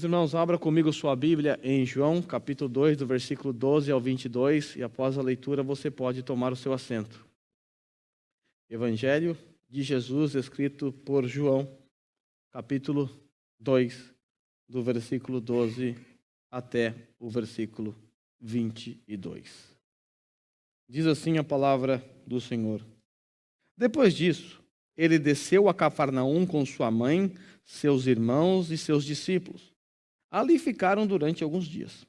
Meus irmãos, abra comigo sua Bíblia em João, capítulo 2, do versículo 12 ao 22, e após a leitura você pode tomar o seu assento. Evangelho de Jesus, escrito por João, capítulo 2, do versículo 12 até o versículo 22. Diz assim a palavra do Senhor. Depois disso, ele desceu a Cafarnaum com sua mãe, seus irmãos e seus discípulos. Ali ficaram durante alguns dias.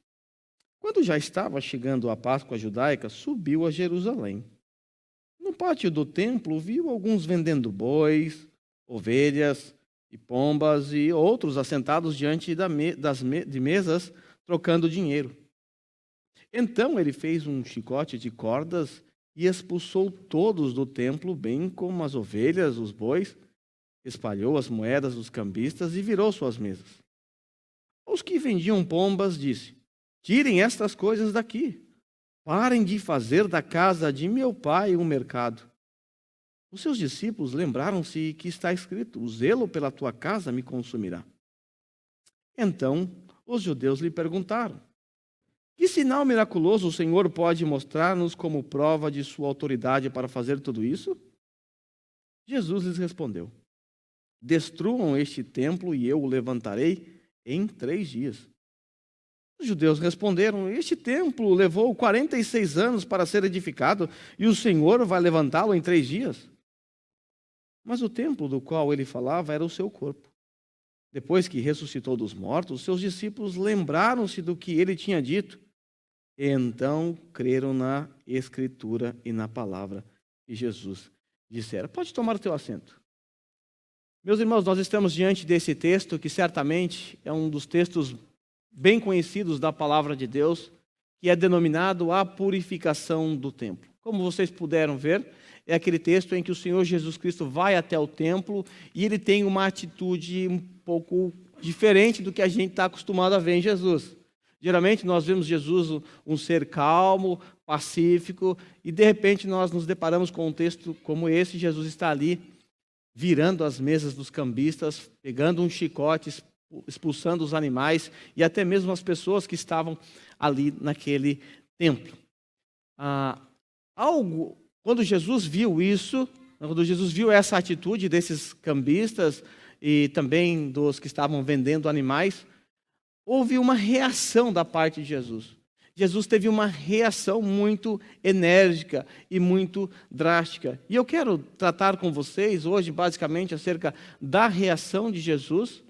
Quando já estava chegando a Páscoa judaica, subiu a Jerusalém. No pátio do templo, viu alguns vendendo bois, ovelhas e pombas e outros assentados diante de mesas, trocando dinheiro. Então ele fez um chicote de cordas e expulsou todos do templo, bem como as ovelhas, os bois, espalhou as moedas dos cambistas e virou suas mesas. Os que vendiam pombas disse: tirem estas coisas daqui. Parem de fazer da casa de meu pai um mercado. Os seus discípulos lembraram-se que está escrito: o zelo pela tua casa me consumirá. Então os judeus lhe perguntaram: que sinal miraculoso o Senhor pode mostrar-nos como prova de sua autoridade para fazer tudo isso? Jesus lhes respondeu: destruam este templo e eu o levantarei em 3 dias. Os judeus responderam: este templo levou 46 anos para ser edificado e o Senhor vai levantá-lo em 3 dias? Mas o templo do qual ele falava era o seu corpo. Depois que ressuscitou dos mortos, seus discípulos lembraram-se do que ele tinha dito. E então creram na Escritura e na palavra que Jesus dissera. Pode tomar o teu assento. Meus irmãos, nós estamos diante desse texto que certamente é um dos textos bem conhecidos da palavra de Deus, que é denominado a purificação do templo. Como vocês puderam ver, é aquele texto em que o Senhor Jesus Cristo vai até o templo e ele tem uma atitude um pouco diferente do que a gente está acostumado a ver em Jesus. Geralmente nós vemos Jesus um ser calmo, pacífico, e de repente nós nos deparamos com um texto como esse. Jesus está ali virando as mesas dos cambistas, pegando um chicote, expulsando os animais e até mesmo as pessoas que estavam ali naquele templo. Quando Jesus viu isso, quando Jesus viu essa atitude desses cambistas e também dos que estavam vendendo animais, houve uma reação da parte de Jesus. Jesus teve uma reação muito enérgica e muito drástica. E eu quero tratar com vocês hoje, basicamente, acerca da reação de Jesus,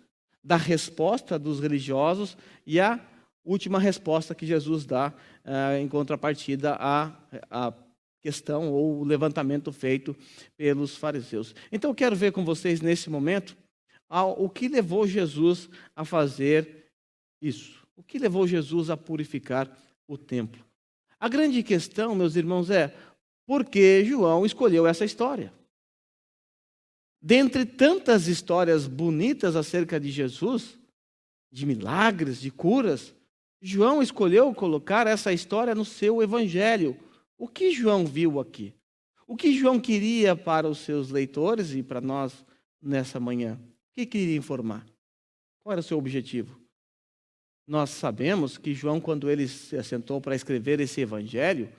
da resposta dos religiosos e a última resposta que Jesus dá em contrapartida à questão ou o levantamento feito pelos fariseus. Então, eu quero ver com vocês, nesse momento, o que levou Jesus a fazer isso. O que levou Jesus a purificar o templo? A grande questão, meus irmãos, é por que João escolheu essa história? Dentre tantas histórias bonitas acerca de Jesus, de milagres, de curas, João escolheu colocar essa história no seu evangelho. O que João viu aqui? O que João queria para os seus leitores e para nós nessa manhã? O que queria informar? Qual era o seu objetivo? Nós sabemos que João, quando ele se assentou para escrever esse evangelho,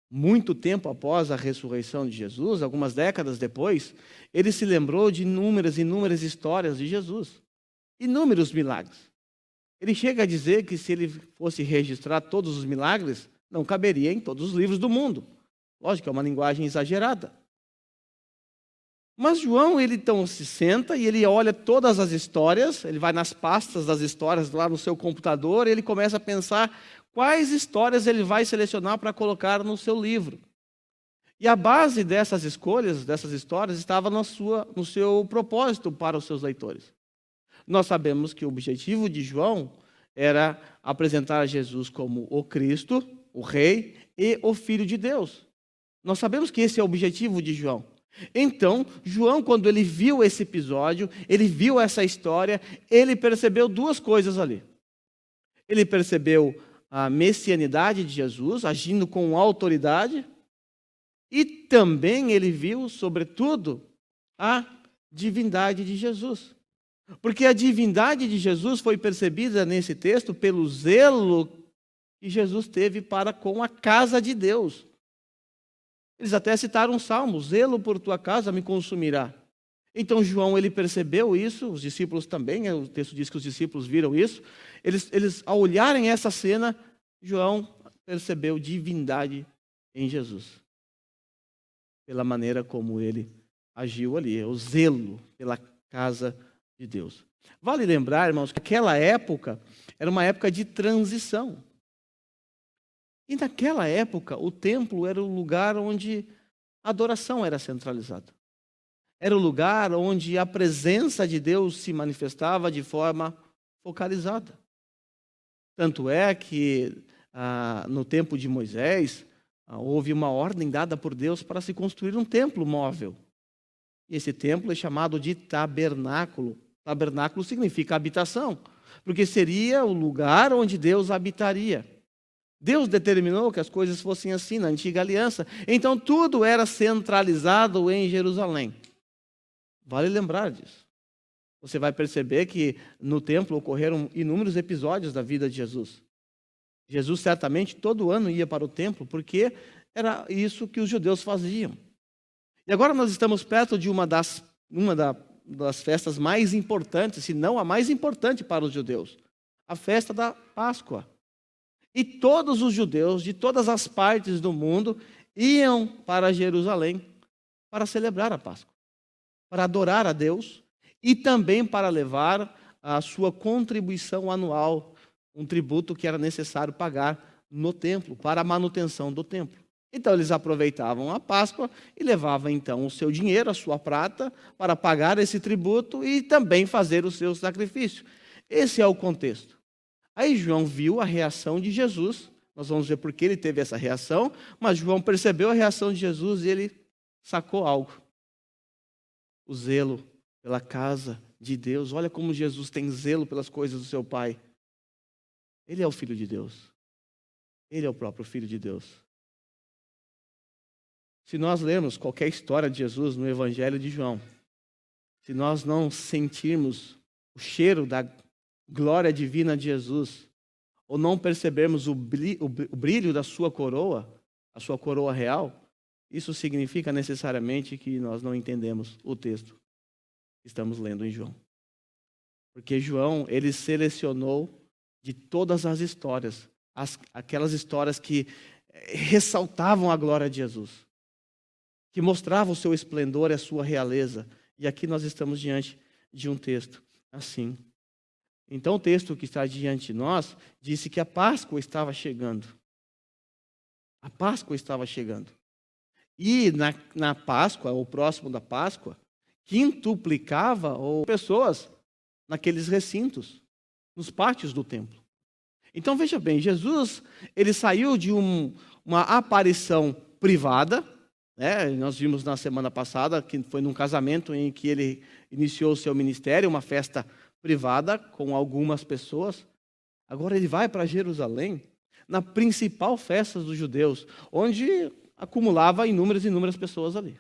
muito tempo após a ressurreição de Jesus, algumas décadas depois, ele se lembrou de inúmeras histórias de Jesus, inúmeros milagres. Ele chega a dizer que se ele fosse registrar todos os milagres, não caberia em todos os livros do mundo. Lógico, é uma linguagem exagerada. Mas João, ele então se senta e ele olha todas as histórias, ele vai nas pastas das histórias lá no seu computador e ele começa a pensar quais histórias ele vai selecionar para colocar no seu livro. E a base dessas escolhas, dessas histórias, estava no seu propósito para os seus leitores. Nós sabemos que o objetivo de João era apresentar Jesus como o Cristo, o Rei e o Filho de Deus. Nós sabemos que esse é o objetivo de João. Então, João, quando ele viu esse episódio, ele viu essa história, ele percebeu 2 coisas ali. Ele percebeu a messianidade de Jesus, agindo com autoridade, e também ele viu, sobretudo, a divindade de Jesus. Porque a divindade de Jesus foi percebida nesse texto pelo zelo que Jesus teve para com a casa de Deus. Eles até citaram um salmo: zelo por tua casa me consumirá. Então João, ele percebeu isso, os discípulos também, o texto diz que os discípulos viram isso. Eles ao olharem essa cena, João percebeu divindade em Jesus, pela maneira como ele agiu ali, o zelo pela casa de Deus. Vale lembrar, irmãos, que aquela época era uma época de transição. E naquela época, o templo era o lugar onde a adoração era centralizada. Era o lugar onde a presença de Deus se manifestava de forma focalizada. Tanto é que no tempo de Moisés, houve uma ordem dada por Deus para se construir um templo móvel. E esse templo é chamado de tabernáculo. Tabernáculo significa habitação, porque seria o lugar onde Deus habitaria. Deus determinou que as coisas fossem assim na antiga aliança. Então tudo era centralizado em Jerusalém. Vale lembrar disso. Você vai perceber que no templo ocorreram inúmeros episódios da vida de Jesus. Jesus certamente todo ano ia para o templo, porque era isso que os judeus faziam. E agora nós estamos perto de uma das festas mais importantes, se não a mais importante para os judeus, a festa da Páscoa. E todos os judeus de todas as partes do mundo iam para Jerusalém para celebrar a Páscoa, para adorar a Deus e também para levar a sua contribuição anual, um tributo que era necessário pagar no templo, para a manutenção do templo. Então eles aproveitavam a Páscoa e levavam então o seu dinheiro, a sua prata, para pagar esse tributo e também fazer o seu sacrifício. Esse é o contexto. Aí João viu a reação de Jesus, nós vamos ver por que ele teve essa reação, mas João percebeu a reação de Jesus e ele sacou algo. O zelo pela casa de Deus. Olha como Jesus tem zelo pelas coisas do seu Pai. Ele é o Filho de Deus. Ele é o próprio Filho de Deus. Se nós lermos qualquer história de Jesus no Evangelho de João, se nós não sentirmos o cheiro da glória divina de Jesus, ou não percebermos o brilho da sua coroa, a sua coroa real, isso significa necessariamente que nós não entendemos o texto que estamos lendo em João. Porque João, ele selecionou de todas as histórias, aquelas histórias que ressaltavam a glória de Jesus, que mostravam o seu esplendor e a sua realeza. E aqui nós estamos diante de um texto assim. Então o texto que está diante de nós disse que a Páscoa estava chegando. A Páscoa estava chegando. E na Páscoa, ou próximo da Páscoa, quintuplicava pessoas naqueles recintos, nos pátios do templo. Então veja bem, Jesus, ele saiu de uma aparição privada, né? Nós vimos na semana passada que foi num casamento em que ele iniciou o seu ministério, uma festa privada com algumas pessoas. Agora ele vai para Jerusalém, na principal festa dos judeus, onde acumulava inúmeras pessoas ali.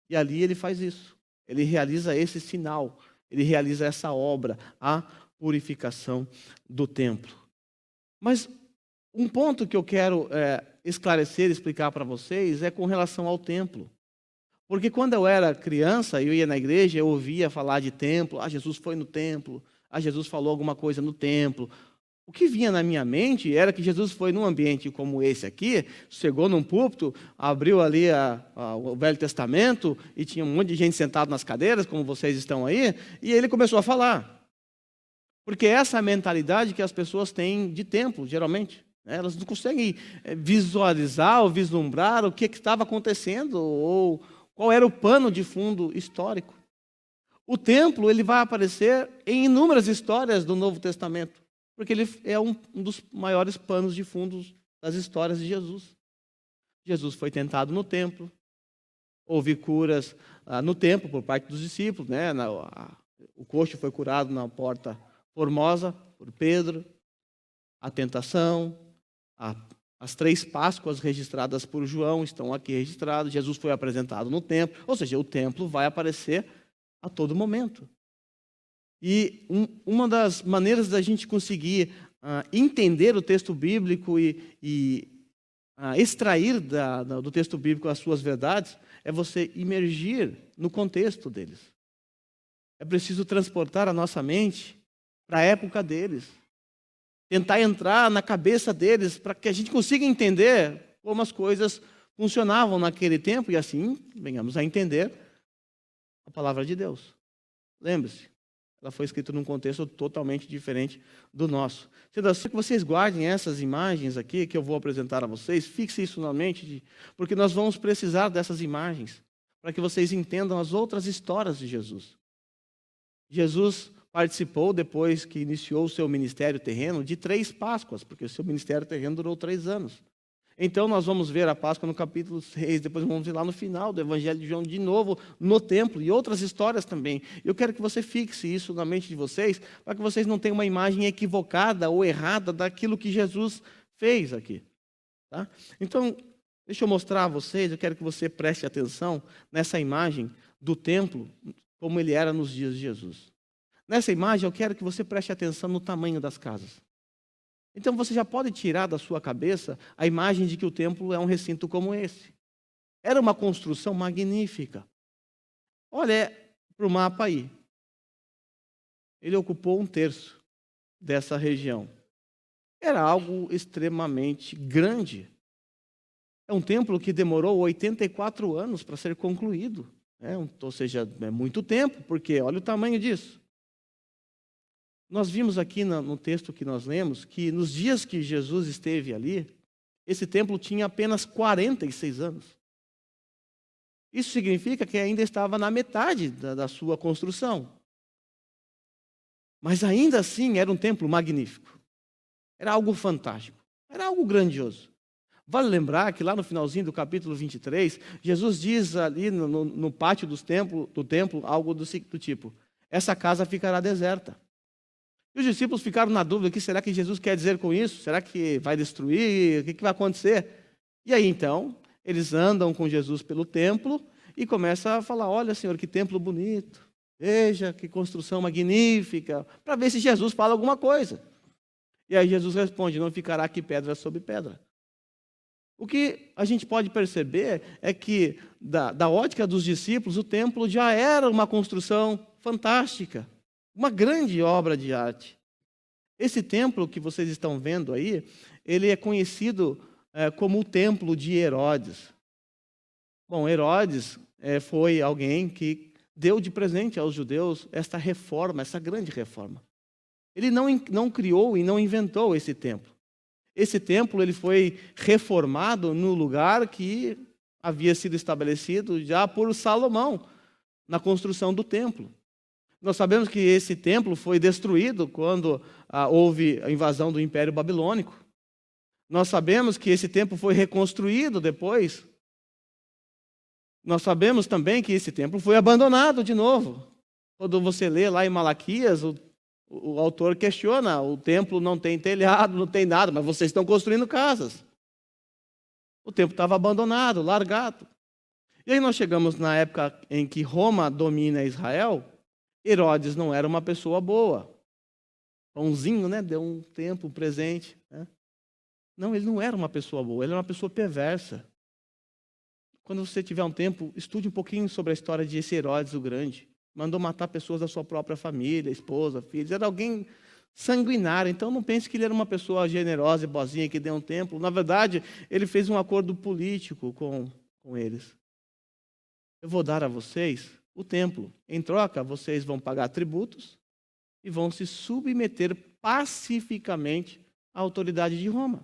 E ali ele faz isso. Ele realiza esse sinal, ele realiza essa obra, a purificação do templo. Mas um ponto que eu quero esclarecer, explicar para vocês, é com relação ao templo. Porque quando eu era criança, eu ia na igreja, eu ouvia falar de templo, Jesus foi no templo, Jesus falou alguma coisa no templo. O que vinha na minha mente era que Jesus foi num ambiente como esse aqui, chegou num púlpito, abriu ali o Velho Testamento e tinha um monte de gente sentada nas cadeiras, como vocês estão aí, e ele começou a falar. Porque essa é a mentalidade que as pessoas têm de templo, geralmente. Elas não conseguem visualizar ou vislumbrar o que estava acontecendo ou qual era o pano de fundo histórico. O templo ele vai aparecer em inúmeras histórias do Novo Testamento, porque ele é um dos maiores panos de fundo das histórias de Jesus. Jesus foi tentado no templo, houve curas no templo por parte dos discípulos, né? O coxo foi curado na porta Formosa por Pedro, a tentação, as 3 Páscoas registradas por João estão aqui registradas, Jesus foi apresentado no templo, ou seja, o templo vai aparecer a todo momento. E uma das maneiras da gente conseguir entender o texto bíblico e extrair do texto bíblico as suas verdades é você imergir no contexto deles. É preciso transportar a nossa mente para a época deles. Tentar entrar na cabeça deles para que a gente consiga entender como as coisas funcionavam naquele tempo e assim venhamos a entender a palavra de Deus. Lembre-se, ela foi escrita num contexto totalmente diferente do nosso. Sendo assim, que vocês guardem essas imagens aqui que eu vou apresentar a vocês, fixe isso na mente, porque nós vamos precisar dessas imagens para que vocês entendam as outras histórias de Jesus. Jesus participou, depois que iniciou o seu ministério terreno, de 3 Páscoas, porque o seu ministério terreno durou 3 anos. Então nós vamos ver a Páscoa no capítulo 6, depois vamos ir lá no final do Evangelho de João de novo, no templo, e outras histórias também. Eu quero que você fixe isso na mente de vocês, para que vocês não tenham uma imagem equivocada ou errada daquilo que Jesus fez aqui. Tá? Então, deixa eu mostrar a vocês, eu quero que você preste atenção nessa imagem do templo, como ele era nos dias de Jesus. Nessa imagem, eu quero que você preste atenção no tamanho das casas. Então, você já pode tirar da sua cabeça a imagem de que o templo é um recinto como esse. Era uma construção magnífica. Olha para o mapa aí. Ele ocupou 1/3 dessa região. Era algo extremamente grande. É um templo que demorou 84 anos para ser concluído. Ou seja, é muito tempo, porque olha o tamanho disso. Nós vimos aqui no texto que nós lemos que nos dias que Jesus esteve ali, esse templo tinha apenas 46 anos. Isso significa que ainda estava na metade da sua construção. Mas ainda assim era um templo magnífico. Era algo fantástico. Era algo grandioso. Vale lembrar que lá no finalzinho do capítulo 23, Jesus diz ali no pátio do templo algo do tipo: essa casa ficará deserta. E os discípulos ficaram na dúvida: o que será que Jesus quer dizer com isso? Será que vai destruir? O que vai acontecer? E aí então, eles andam com Jesus pelo templo e começam a falar: olha, Senhor, que templo bonito. Veja, que construção magnífica. Para ver se Jesus fala alguma coisa. E aí Jesus responde: não ficará aqui pedra sobre pedra. O que a gente pode perceber é que, da ótica dos discípulos, o templo já era uma construção fantástica, uma grande obra de arte. Esse templo que vocês estão vendo aí, ele é conhecido como o templo de Herodes. Bom, Herodes foi alguém que deu de presente aos judeus esta reforma, essa grande reforma. Ele não criou e não inventou esse templo. Esse templo ele foi reformado no lugar que havia sido estabelecido já por Salomão, na construção do templo. Nós sabemos que esse templo foi destruído quando houve a invasão do Império Babilônico. Nós sabemos que esse templo foi reconstruído depois. Nós sabemos também que esse templo foi abandonado de novo. Quando você lê lá em Malaquias, o autor questiona: o templo não tem telhado, não tem nada, mas vocês estão construindo casas. O templo estava abandonado, largado. E aí nós chegamos na época em que Roma domina Israel. Herodes não era uma pessoa boa. Pãozinho, né? Deu um tempo, um presente. Né? Não, ele não era uma pessoa boa, ele era uma pessoa perversa. Quando você tiver um tempo, estude um pouquinho sobre a história de esse Herodes o Grande. Mandou matar pessoas da sua própria família, esposa, filhos. Era alguém sanguinário. Então não pense que ele era uma pessoa generosa e boazinha que deu um templo. Na verdade, ele fez um acordo político com eles. Eu vou dar a vocês o templo. Em troca, vocês vão pagar tributos e vão se submeter pacificamente à autoridade de Roma.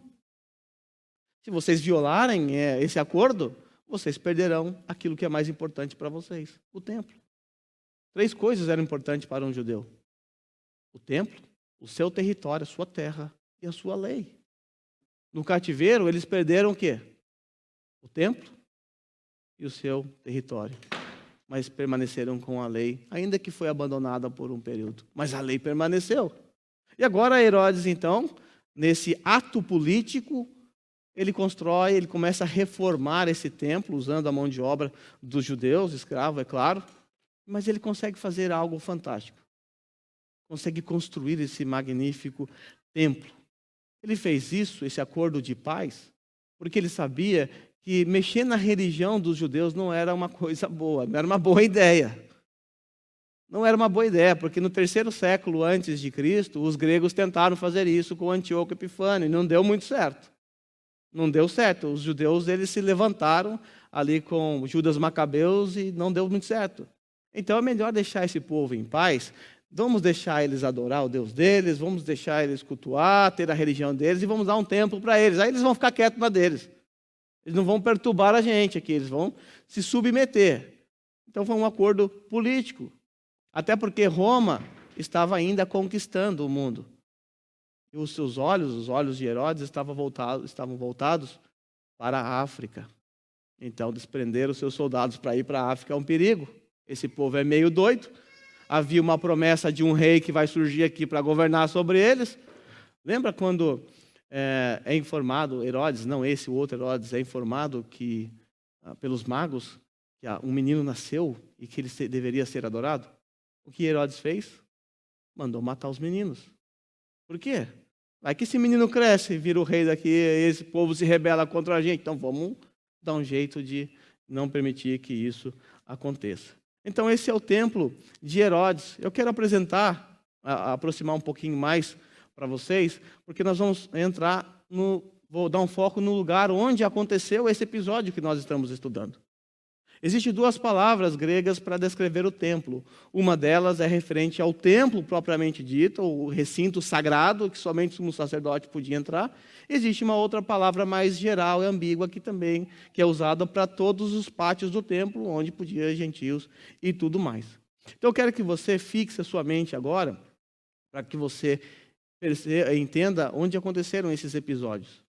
Se vocês violarem esse acordo, vocês perderão aquilo que é mais importante para vocês, o templo. 3 coisas eram importantes para um judeu: o templo, o seu território, a sua terra e a sua lei. No cativeiro, eles perderam o quê? O templo e o seu território. Mas permaneceram com a lei, ainda que foi abandonada por um período. Mas a lei permaneceu. E agora Herodes, então, nesse ato político, ele começa a reformar esse templo, usando a mão de obra dos judeus, escravo, é claro. Mas ele consegue fazer algo fantástico. consegue construir esse magnífico templo. Ele fez isso, esse acordo de paz, porque ele sabia que mexer na religião dos judeus não era uma coisa boa, não era uma boa ideia. Não era uma boa ideia, porque no 3º século antes de Cristo, os gregos tentaram fazer isso com Antíoco Epifânio, e não deu muito certo. Não deu certo. Os judeus eles se levantaram ali com Judas Macabeus e não deu muito certo. Então é melhor deixar esse povo em paz. Vamos deixar eles adorar o Deus deles, vamos deixar eles cultuar, ter a religião deles e vamos dar um templo para eles. Aí eles vão ficar quietos na deles. Eles não vão perturbar a gente aqui, eles vão se submeter. Então foi um acordo político. Até porque Roma estava ainda conquistando o mundo. E os seus olhos, os olhos de Herodes, estavam voltados para a África. Então, desprender os seus soldados para ir para a África é um perigo. Esse povo é meio doido. Havia uma promessa de um rei que vai surgir aqui para governar sobre eles. Lembra quando é informado, Herodes, não esse, o outro Herodes, é informado que, pelos magos, que um menino nasceu e que ele deveria ser adorado? O que Herodes fez? Mandou matar os meninos. Por quê? Vai que esse menino cresce, vira o rei daqui, esse povo se rebela contra a gente. Então vamos dar um jeito de não permitir que isso aconteça. Então esse é o templo de Herodes. Eu quero aproximar um pouquinho mais para vocês, porque nós vamos vou dar um foco no lugar onde aconteceu esse episódio que nós estamos estudando. Existem 2 palavras gregas para descrever o templo. Uma delas é referente ao templo propriamente dito, o recinto sagrado, que somente o sumo sacerdote podia entrar. Existe uma outra palavra mais geral e ambígua que também que é usada para todos os pátios do templo, onde podia gentios e tudo mais. Então eu quero que você fixe a sua mente agora, para que você entenda onde aconteceram esses episódios.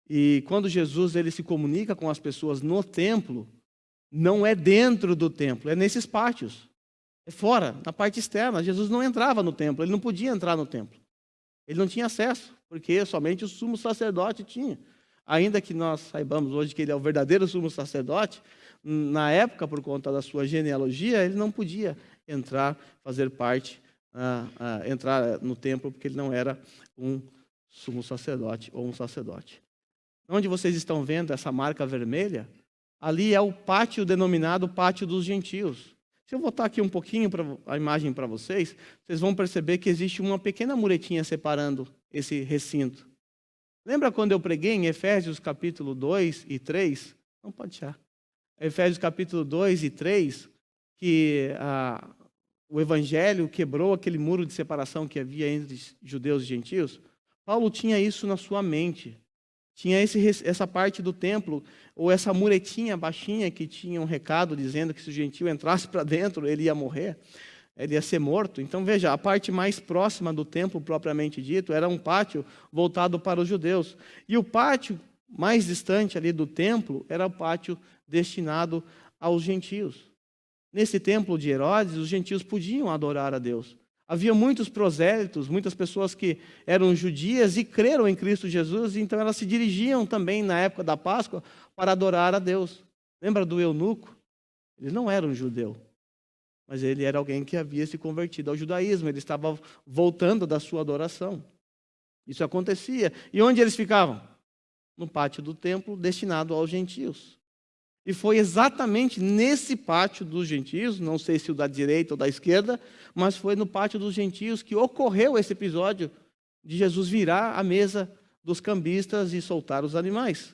E quando Jesus ele se comunica com as pessoas no templo, não é dentro do templo, é nesses pátios. É fora, na parte externa. Jesus não entrava no templo, ele não podia entrar no templo. Ele não tinha acesso, porque somente o sumo sacerdote tinha. Ainda que nós saibamos hoje que ele é o verdadeiro sumo sacerdote, na época, por conta da sua genealogia, ele não podia entrar, fazer parte, entrar no templo, porque ele não era um sumo sacerdote ou um sacerdote. Onde vocês estão vendo essa marca vermelha, ali é o pátio denominado Pátio dos Gentios. Se eu voltar aqui um pouquinho para a imagem para vocês, vocês vão perceber que existe uma pequena muretinha separando esse recinto. Lembra quando eu preguei em Efésios capítulo 2 e 3? Não pode deixar. Efésios capítulo 2 e 3, que o evangelho quebrou aquele muro de separação que havia entre judeus e gentios? Paulo tinha isso na sua mente. Tinha essa parte do templo, ou essa muretinha baixinha que tinha um recado dizendo que se o gentio entrasse para dentro, ele ia morrer, ele ia ser morto. Então veja, a parte mais próxima do templo propriamente dito era um pátio voltado para os judeus. E o pátio mais distante ali do templo era o pátio destinado aos gentios. Nesse templo de Herodes, os gentios podiam adorar a Deus. Havia muitos prosélitos, muitas pessoas que eram judias e creram em Cristo Jesus, então elas se dirigiam também na época da Páscoa para adorar a Deus. Lembra do eunuco? Ele não era um judeu, mas ele era alguém que havia se convertido ao judaísmo, ele estava voltando da sua adoração. Isso acontecia. E onde eles ficavam? No pátio do templo destinado aos gentios. E foi exatamente nesse pátio dos gentios, não sei se o da direita ou da esquerda, mas foi no pátio dos gentios que ocorreu esse episódio de Jesus virar a mesa dos cambistas e soltar os animais.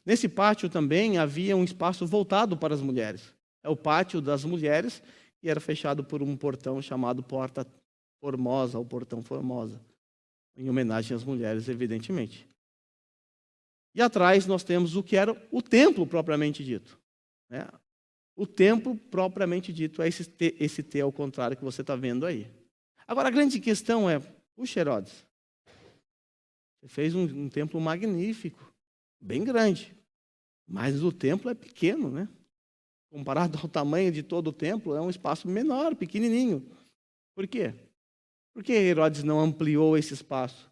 Nesse pátio também havia um espaço voltado para as mulheres. É o pátio das mulheres, que era fechado por um portão chamado Porta Formosa, ou Portão Formosa, em homenagem às mulheres, evidentemente. E atrás nós temos o que era o templo propriamente dito. O templo propriamente dito é esse T ao contrário que você está vendo aí. Agora a grande questão é, puxa Herodes, você fez um templo magnífico, bem grande, mas o templo é pequeno, né? Comparado ao tamanho de todo o templo, é um espaço menor, pequenininho. Por quê? Por que Herodes não ampliou esse espaço?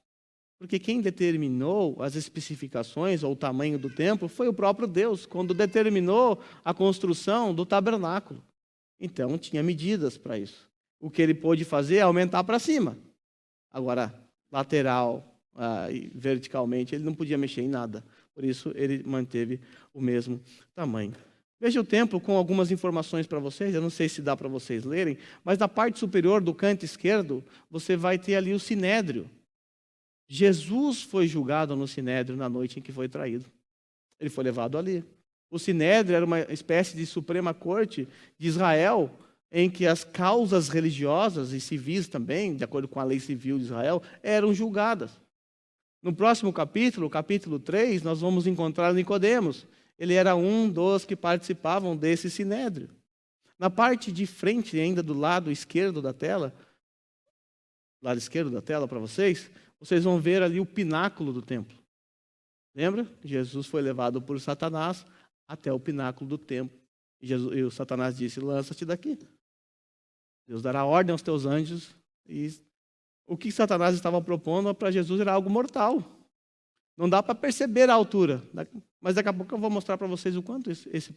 Porque quem determinou as especificações ou o tamanho do templo foi o próprio Deus, quando determinou a construção do tabernáculo. Então, tinha medidas para isso. O que ele pôde fazer é aumentar para cima. Agora, lateral e verticalmente, ele não podia mexer em nada. Por isso, ele manteve o mesmo tamanho. Veja o templo com algumas informações para vocês. Eu não sei se dá para vocês lerem, mas na parte superior do canto esquerdo, você vai ter ali o sinédrio. Jesus foi julgado no sinédrio na noite em que foi traído. Ele foi levado ali. O sinédrio era uma espécie de suprema corte de Israel, em que as causas religiosas e civis também, de acordo com a lei civil de Israel, eram julgadas. No próximo capítulo, capítulo 3, nós vamos encontrar Nicodemos. Ele era um dos que participavam desse sinédrio. Na parte de frente, ainda do lado esquerdo da tela para vocês vão ver ali o pináculo do templo. Lembra? Jesus foi levado por Satanás até o pináculo do templo. E o Satanás disse: lança-te daqui. Deus dará ordem aos teus anjos. E o que Satanás estava propondo para Jesus era algo mortal. Não dá para perceber a altura. Mas daqui a pouco eu vou mostrar para vocês o quanto esse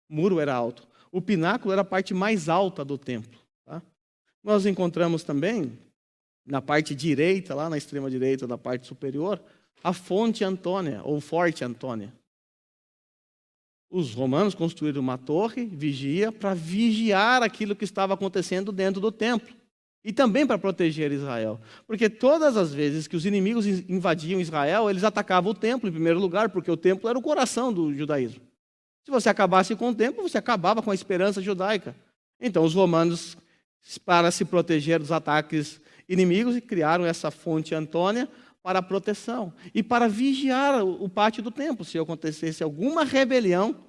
muro era alto. O pináculo era a parte mais alta do templo. Tá? Nós encontramos também, na parte direita, lá na extrema direita da parte superior, a fonte Antônia, ou forte Antônia. Os romanos construíram uma torre, vigia, para vigiar aquilo que estava acontecendo dentro do templo. E também para proteger Israel. Porque todas as vezes que os inimigos invadiam Israel, eles atacavam o templo em primeiro lugar, porque o templo era o coração do judaísmo. Se você acabasse com o templo, você acabava com a esperança judaica. Então os romanos, para se proteger dos ataques inimigos, criaram essa fonte Antônia para a proteção e para vigiar o pátio do templo. Se acontecesse alguma rebelião,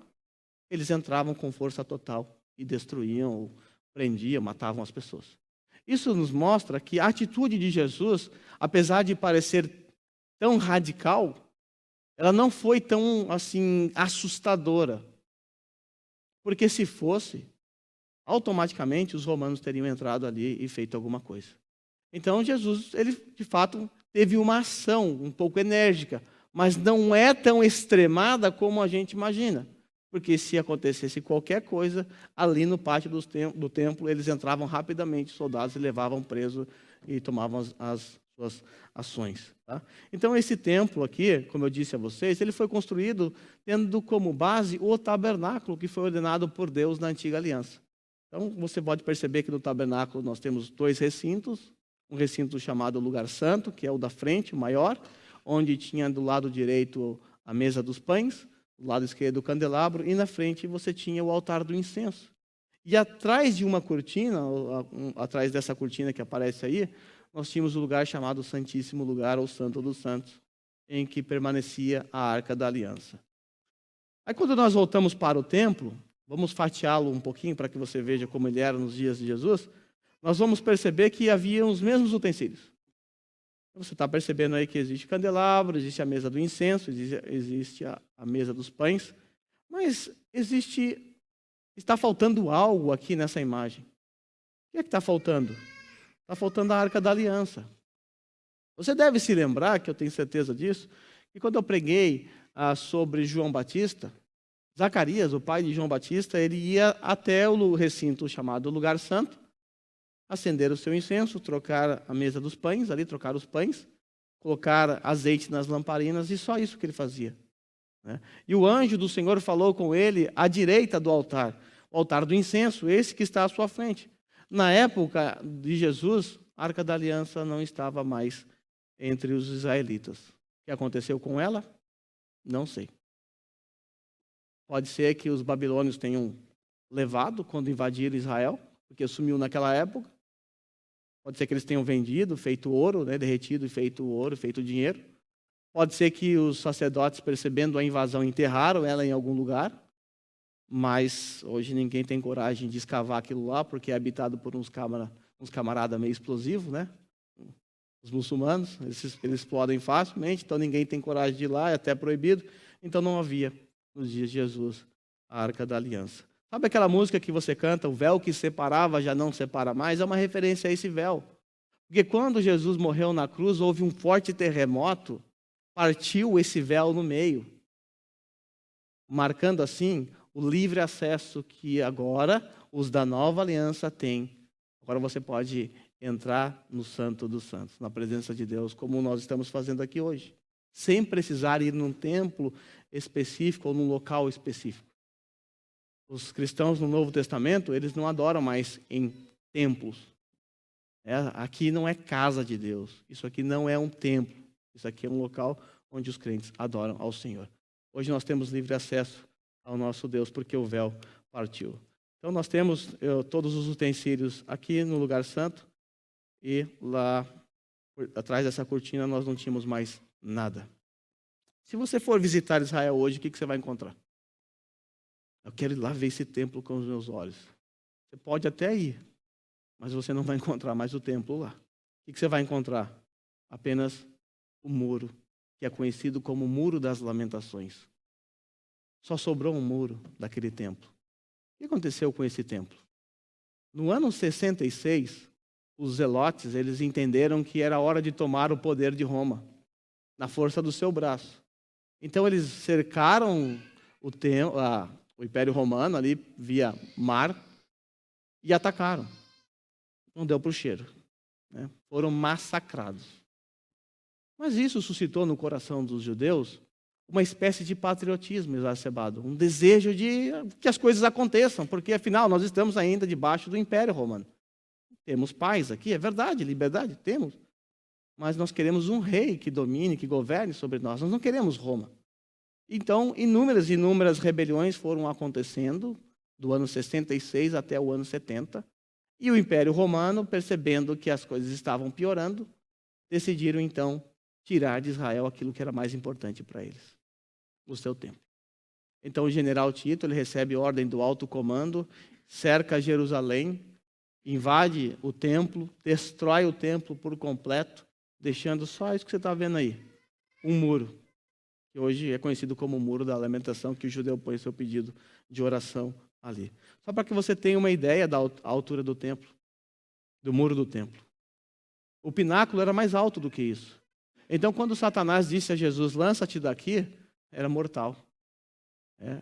eles entravam com força total e destruíam, prendiam, matavam as pessoas. Isso nos mostra que a atitude de Jesus, apesar de parecer tão radical, ela não foi tão assim assustadora. Porque se fosse, automaticamente os romanos teriam entrado ali e feito alguma coisa. Então Jesus, ele de fato teve uma ação um pouco enérgica, mas não é tão extremada como a gente imagina. Porque se acontecesse qualquer coisa, ali no pátio do templo, eles entravam rapidamente, soldados, e levavam preso e tomavam as suas ações. Tá? Então esse templo aqui, como eu disse a vocês, ele foi construído tendo como base o tabernáculo que foi ordenado por Deus na antiga aliança. Então você pode perceber que no tabernáculo nós temos 2 recintos, um recinto chamado Lugar Santo, que é o da frente, o maior, onde tinha do lado direito a mesa dos pães, do lado esquerdo o candelabro, e na frente você tinha o altar do incenso. E atrás de uma cortina, atrás dessa cortina que aparece aí, nós tínhamos o lugar chamado Santíssimo Lugar, ou Santo dos Santos, em que permanecia a Arca da Aliança. Aí quando nós voltamos para o templo, vamos fatiá-lo um pouquinho para que você veja como ele era nos dias de Jesus, nós vamos perceber que havia os mesmos utensílios. Você está percebendo aí que existe candelabro, existe a mesa do incenso, existe a mesa dos pães, mas está faltando algo aqui nessa imagem. O que é que está faltando? Está faltando a Arca da Aliança. Você deve se lembrar, que eu tenho certeza disso, que quando eu preguei sobre João Batista, Zacarias, o pai de João Batista, ele ia até o recinto chamado Lugar Santo, acender o seu incenso, trocar a mesa dos pães, ali trocar os pães, colocar azeite nas lamparinas, e só isso que ele fazia. Né? E o anjo do Senhor falou com ele à direita do altar, o altar do incenso, esse que está à sua frente. Na época de Jesus, a Arca da Aliança não estava mais entre os israelitas. O que aconteceu com ela? Não sei. Pode ser que os babilônios tenham levado quando invadiram Israel, porque sumiu naquela época. Pode ser que eles tenham vendido, feito ouro, né, derretido e feito ouro, feito dinheiro. Pode ser que os sacerdotes, percebendo a invasão, enterraram ela em algum lugar. Mas hoje ninguém tem coragem de escavar aquilo lá, porque é habitado por uns camaradas meio explosivos, né? Os muçulmanos, eles explodem facilmente, então ninguém tem coragem de ir lá, é até proibido. Então não havia, nos dias de Jesus, a Arca da Aliança. Sabe aquela música que você canta, o véu que separava já não separa mais? É uma referência a esse véu. Porque quando Jesus morreu na cruz, houve um forte terremoto, partiu esse véu no meio, marcando assim o livre acesso que agora os da nova aliança têm Agora você pode entrar no Santo dos Santos, na presença de Deus, como nós estamos fazendo aqui hoje, sem precisar ir num templo específico ou num local específico. Os cristãos no Novo Testamento, eles não adoram mais em templos. Aqui não é casa de Deus, isso aqui não é um templo, isso aqui é um local onde os crentes adoram ao Senhor. Hoje nós temos livre acesso ao nosso Deus, porque o véu partiu. Então nós temos todos os utensílios aqui no lugar santo, e lá atrás dessa cortina nós não tínhamos mais nada. Se você for visitar Israel hoje, o que você vai encontrar? Eu quero ir lá ver esse templo com os meus olhos. Você pode até ir, mas você não vai encontrar mais o templo lá. O que você vai encontrar? Apenas o muro, que é conhecido como o Muro das Lamentações. Só sobrou um muro daquele templo. O que aconteceu com esse templo? No ano 66, os zelotes, eles entenderam que era hora de tomar o poder de Roma, na força do seu braço. Então eles cercaram o Império Romano ali via mar e atacaram. Não deu para o cheiro, né? Foram massacrados. Mas isso suscitou no coração dos judeus uma espécie de patriotismo exacerbado, um desejo de que as coisas aconteçam, porque afinal nós estamos ainda debaixo do Império Romano. Temos paz aqui, é verdade, liberdade, temos. Mas nós queremos um rei que domine, que governe sobre nós. Nós não queremos Roma. Então, inúmeras rebeliões foram acontecendo do ano 66 até o ano 70. E o Império Romano, percebendo que as coisas estavam piorando, decidiram então tirar de Israel aquilo que era mais importante para eles, o seu templo. Então o general Tito, ele recebe ordem do alto comando, cerca Jerusalém, invade o templo, destrói o templo por completo, deixando só isso que você está vendo aí, um muro, que hoje é conhecido como o Muro da Lamentação, que o judeu põe seu pedido de oração ali. Só para que você tenha uma ideia da altura do templo, do muro do templo. O pináculo era mais alto do que isso. Então, quando Satanás disse a Jesus, lança-te daqui, era mortal.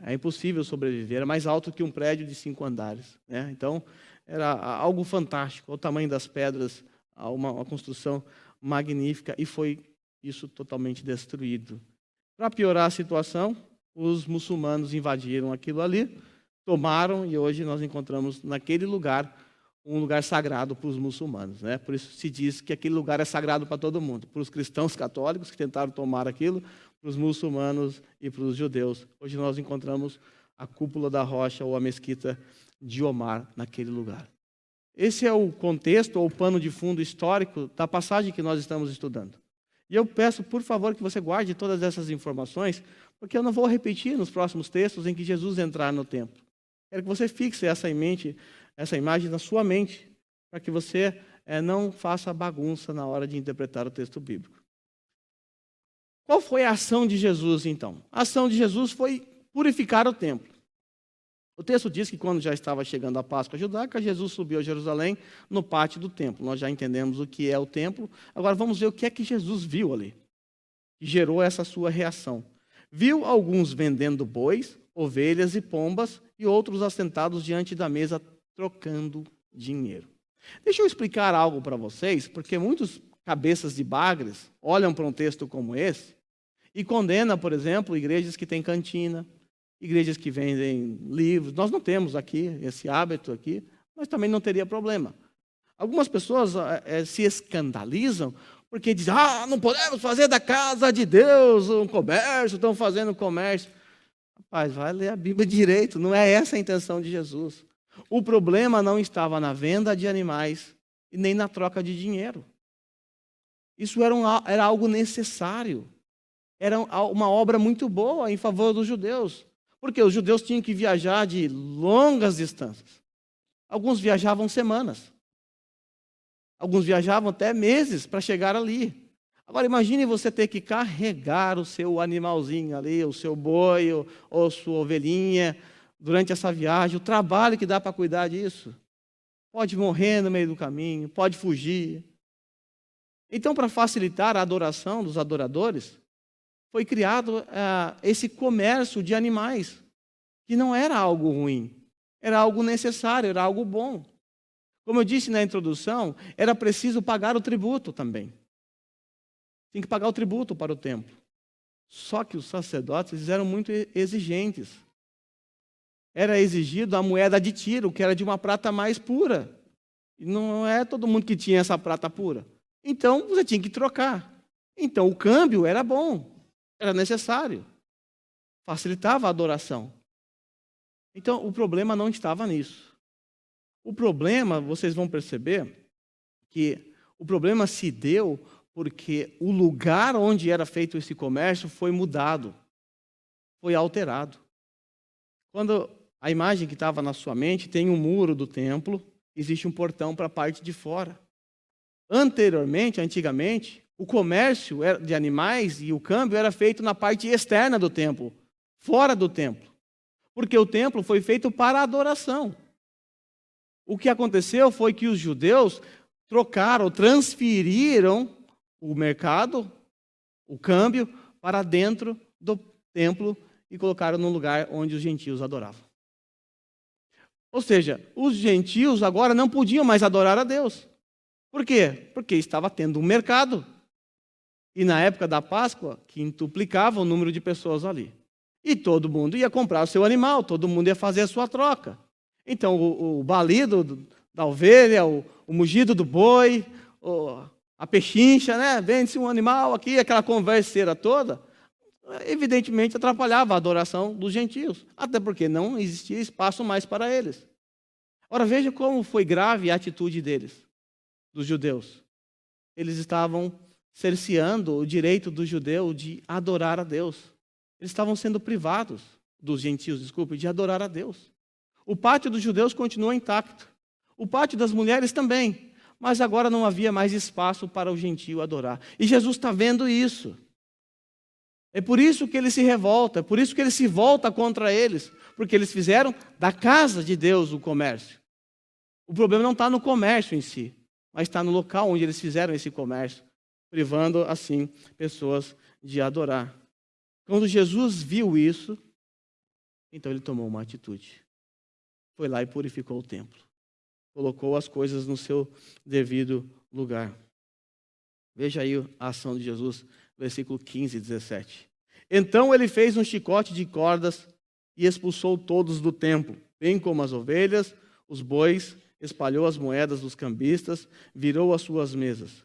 É impossível sobreviver, era mais alto que um prédio de 5 andares. Então, era algo fantástico, o tamanho das pedras, uma construção magnífica, e foi isso totalmente destruído. Para piorar a situação, os muçulmanos invadiram aquilo ali, tomaram, e hoje nós encontramos naquele lugar um lugar sagrado para os muçulmanos. Por isso se diz que aquele lugar é sagrado para todo mundo, para os cristãos católicos que tentaram tomar aquilo, para os muçulmanos e para os judeus. Hoje nós encontramos a cúpula da rocha ou a mesquita de Omar naquele lugar. Esse é o contexto ou o pano de fundo histórico da passagem que nós estamos estudando. E eu peço, por favor, que você guarde todas essas informações, porque eu não vou repetir nos próximos textos em que Jesus entrar no templo. Quero que você fixe essa imagem na sua mente, para que você não faça bagunça na hora de interpretar o texto bíblico. Qual foi a ação de Jesus, então? A ação de Jesus foi purificar o templo. O texto diz que quando já estava chegando a Páscoa judaica, Jesus subiu a Jerusalém no pátio do templo. Nós já entendemos o que é o templo. Agora vamos ver o que é que Jesus viu ali, que gerou essa sua reação. Viu alguns vendendo bois, ovelhas e pombas, e outros assentados diante da mesa trocando dinheiro. Deixa eu explicar algo para vocês, porque muitos cabeças de bagres olham para um texto como esse e condenam, por exemplo, igrejas que têm cantina, igrejas que vendem livros. Nós não temos aqui esse hábito aqui, mas também não teria problema. Algumas pessoas se escandalizam porque dizem, não podemos fazer da casa de Deus um comércio, estão fazendo comércio. Rapaz, vai ler a Bíblia direito, não é essa a intenção de Jesus. O problema não estava na venda de animais e nem na troca de dinheiro. Isso era algo necessário. Era uma obra muito boa em favor dos judeus. Porque os judeus tinham que viajar de longas distâncias. Alguns viajavam semanas. Alguns viajavam até meses para chegar ali. Agora imagine você ter que carregar o seu animalzinho ali, o seu boi ou sua ovelhinha, durante essa viagem, o trabalho que dá para cuidar disso. Pode morrer no meio do caminho, pode fugir. Então, para facilitar a adoração dos adoradores, foi criado esse comércio de animais, que não era algo ruim, era algo necessário, era algo bom. Como eu disse na introdução, era preciso pagar o tributo também. Tinha que pagar o tributo para o templo. Só que os sacerdotes eram muito exigentes. Era exigido a moeda de Tiro, que era de uma prata mais pura. E não é todo mundo que tinha essa prata pura. Então, você tinha que trocar. Então, o câmbio era bom, era necessário. Facilitava a adoração. Então, o problema não estava nisso. O problema, vocês vão perceber, que o problema se deu porque o lugar onde era feito esse comércio foi mudado, foi alterado. Quando a imagem que estava na sua mente tem um muro do templo, existe um portão para a parte de fora. Antigamente, o comércio de animais e o câmbio era feito na parte externa do templo, fora do templo, porque o templo foi feito para a adoração. O que aconteceu foi que os judeus trocaram, transferiram o mercado, o câmbio, para dentro do templo e colocaram no lugar onde os gentios adoravam. Ou seja, os gentios agora não podiam mais adorar a Deus. Por quê? Porque estava tendo um mercado. E na época da Páscoa, quintuplicava o número de pessoas ali. E todo mundo ia comprar o seu animal, todo mundo ia fazer a sua troca. Então, o balido da ovelha, o mugido do boi, a pechincha, né? Vende-se um animal aqui, aquela converseira toda, evidentemente atrapalhava a adoração dos gentios, até porque não existia espaço mais para eles. Ora, veja como foi grave a atitude deles, dos judeus. Eles estavam cerceando o direito do judeu de adorar a Deus. Eles estavam sendo privados, dos gentios, de adorar a Deus. O pátio dos judeus continuou intacto. O pátio das mulheres também. Mas agora não havia mais espaço para o gentio adorar. E Jesus está vendo isso. É por isso que ele se revolta, é por isso que ele se volta contra eles. Porque eles fizeram da casa de Deus o comércio. O problema não está no comércio em si, mas está no local onde eles fizeram esse comércio, privando assim pessoas de adorar. Quando Jesus viu isso, então ele tomou uma atitude. Foi lá e purificou o templo. Colocou as coisas no seu devido lugar. Veja aí a ação de Jesus, versículo 15 e 17. Então ele fez um chicote de cordas e expulsou todos do templo, bem como as ovelhas, os bois, espalhou as moedas dos cambistas, virou as suas mesas.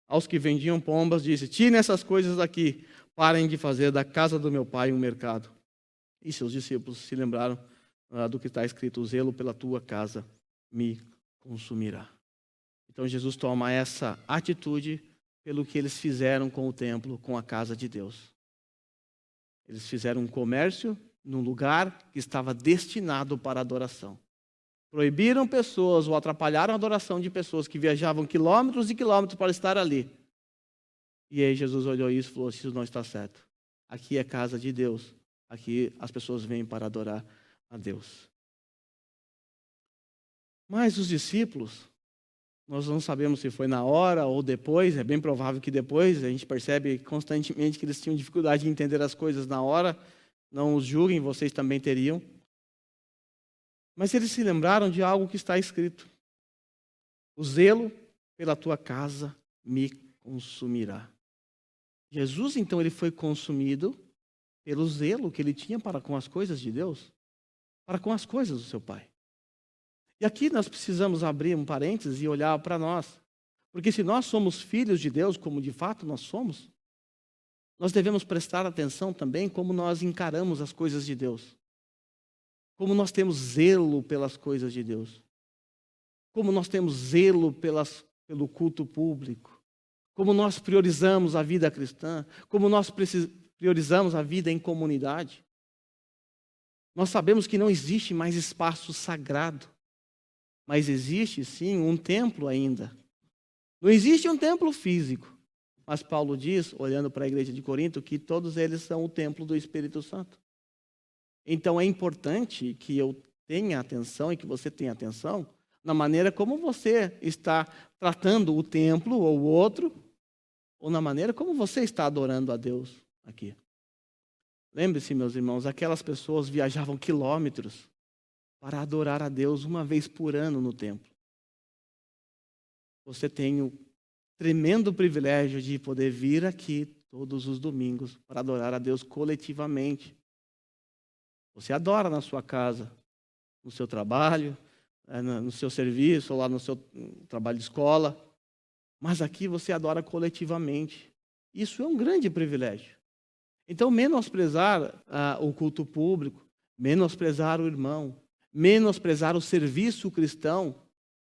Aos que vendiam pombas, disse: tirem essas coisas daqui, parem de fazer da casa do meu pai um mercado. E seus discípulos se lembraram do que está escrito: o zelo pela tua casa me consumirá. Então Jesus toma essa atitude pelo que eles fizeram com o templo, com a casa de Deus. Eles fizeram um comércio num lugar que estava destinado para adoração. Proibiram pessoas ou atrapalharam a adoração de pessoas que viajavam quilômetros e quilômetros para estar ali. E aí Jesus olhou isso e falou: isso não está certo. Aqui é casa de Deus. Aqui as pessoas vêm para adorar a Deus. Mas os discípulos, nós não sabemos se foi na hora ou depois, é bem provável que depois, a gente percebe constantemente que eles tinham dificuldade de entender as coisas na hora, não os julguem, vocês também teriam. Mas eles se lembraram de algo que está escrito: o zelo pela tua casa me consumirá. Jesus, então, ele foi consumido pelo zelo que ele tinha para com as coisas de Deus, para com as coisas do seu Pai. E aqui nós precisamos abrir um parênteses e olhar para nós. Porque se nós somos filhos de Deus, como de fato nós somos, nós devemos prestar atenção também como nós encaramos as coisas de Deus. Como nós temos zelo pelas coisas de Deus. Como nós temos zelo pelo culto público. Como nós priorizamos a vida cristã. Como nós priorizamos a vida em comunidade. Nós sabemos que não existe mais espaço sagrado. Mas existe, sim, um templo ainda. Não existe um templo físico. Mas Paulo diz, olhando para a igreja de Corinto, que todos eles são o templo do Espírito Santo. Então é importante que eu tenha atenção e que você tenha atenção na maneira como você está tratando o templo ou o outro, ou na maneira como você está adorando a Deus aqui. Lembre-se, meus irmãos, aquelas pessoas viajavam quilômetros para adorar a Deus uma vez por ano no templo. você tem o tremendo privilégio de poder vir aqui todos os domingos para adorar a Deus coletivamente. Você adora na sua casa, no seu trabalho, no seu serviço, ou lá no seu trabalho de escola, mas aqui você adora coletivamente. Isso é um grande privilégio. Então, menosprezar o culto público, menosprezar o irmão, menosprezar o serviço cristão,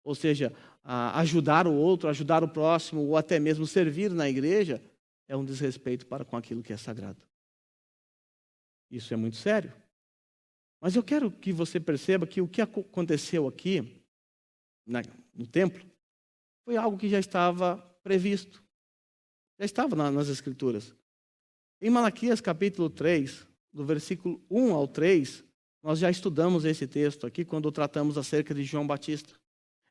ou seja, ajudar o outro, ajudar o próximo, ou até mesmo servir na igreja, é um desrespeito para com aquilo que é sagrado. Isso é muito sério. Mas eu quero que você perceba que o que aconteceu aqui, no templo, foi algo que já estava previsto. Já estava nas Escrituras. Em Malaquias capítulo 3, do versículo 1 ao 3, nós já estudamos esse texto aqui quando tratamos acerca de João Batista.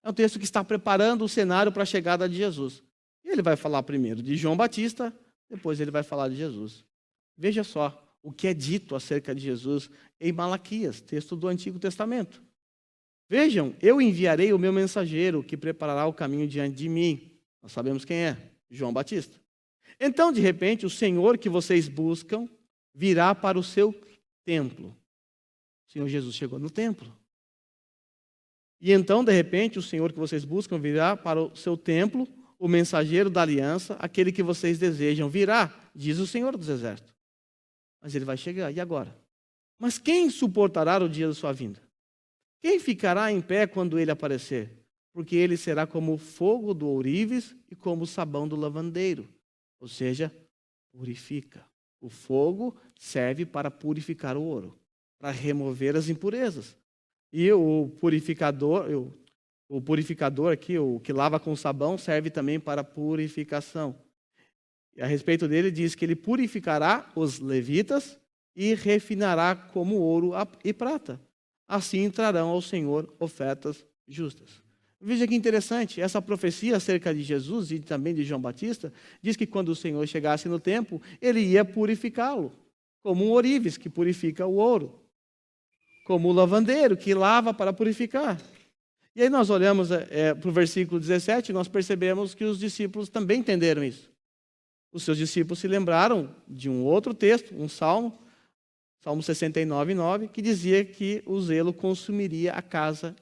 É um texto que está preparando o cenário para a chegada de Jesus. E ele vai falar primeiro de João Batista, depois ele vai falar de Jesus. Veja só o que é dito acerca de Jesus em Malaquias, texto do Antigo Testamento. Vejam, eu enviarei o meu mensageiro que preparará o caminho diante de mim. Nós sabemos quem é, João Batista. Então, de repente, o Senhor que vocês buscam virá para o seu templo. O Senhor Jesus chegou no templo. E então, de repente, o Senhor que vocês buscam virá para o seu templo, o mensageiro da aliança, aquele que vocês desejam virá, diz o Senhor dos Exércitos. Mas ele vai chegar, e agora? Mas quem suportará o dia da sua vinda? Quem ficará em pé quando ele aparecer? Porque ele será como o fogo do ourives e como o sabão do lavandeiro. Ou seja, purifica. O fogo serve para purificar o ouro, para remover as impurezas. E o purificador aqui, o que lava com sabão, serve também para purificação. E a respeito dele diz que ele purificará os levitas e refinará como ouro e prata. Assim entrarão ao Senhor ofertas justas. Veja que interessante, essa profecia acerca de Jesus e também de João Batista diz que quando o Senhor chegasse no templo, ele ia purificá-lo, como um ourives que purifica o ouro, como o lavandeiro que lava para purificar. E aí nós olhamos para o versículo 17 e nós percebemos que os discípulos também entenderam isso. Os seus discípulos se lembraram de um outro texto, um salmo, Salmo 69:9, que dizia que o zelo consumiria a casa,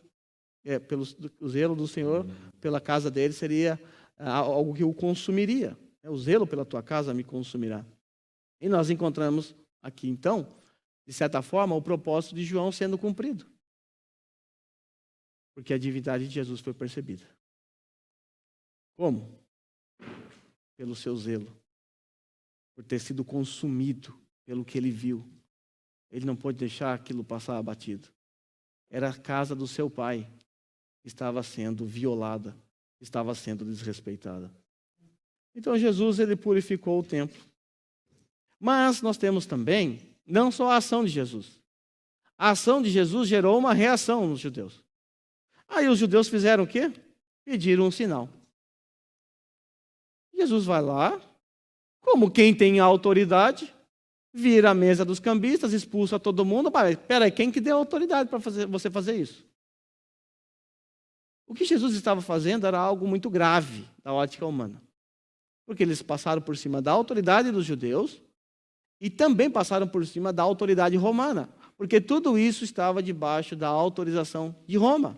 o zelo do Senhor pela casa dele seria algo que o consumiria. O zelo pela tua casa me consumirá. E nós encontramos aqui, então, de certa forma, o propósito de João sendo cumprido. Porque a divindade de Jesus foi percebida. Como? Pelo seu zelo. Por ter sido consumido pelo que ele viu. Ele não pôde deixar aquilo passar abatido. Era a casa do seu pai que estava sendo violada, estava sendo desrespeitada. Então Jesus, ele purificou o templo. Mas nós temos também, não só a ação de Jesus. A ação de Jesus gerou uma reação nos judeus. Aí os judeus fizeram o quê? Pediram um sinal. Jesus vai lá, como quem tem autoridade, vira a mesa dos cambistas, expulsa todo mundo. Peraí, quem que deu autoridade para você fazer isso? O que Jesus estava fazendo era algo muito grave da ótica humana. Porque eles passaram por cima da autoridade dos judeus e também passaram por cima da autoridade romana. Porque tudo isso estava debaixo da autorização de Roma.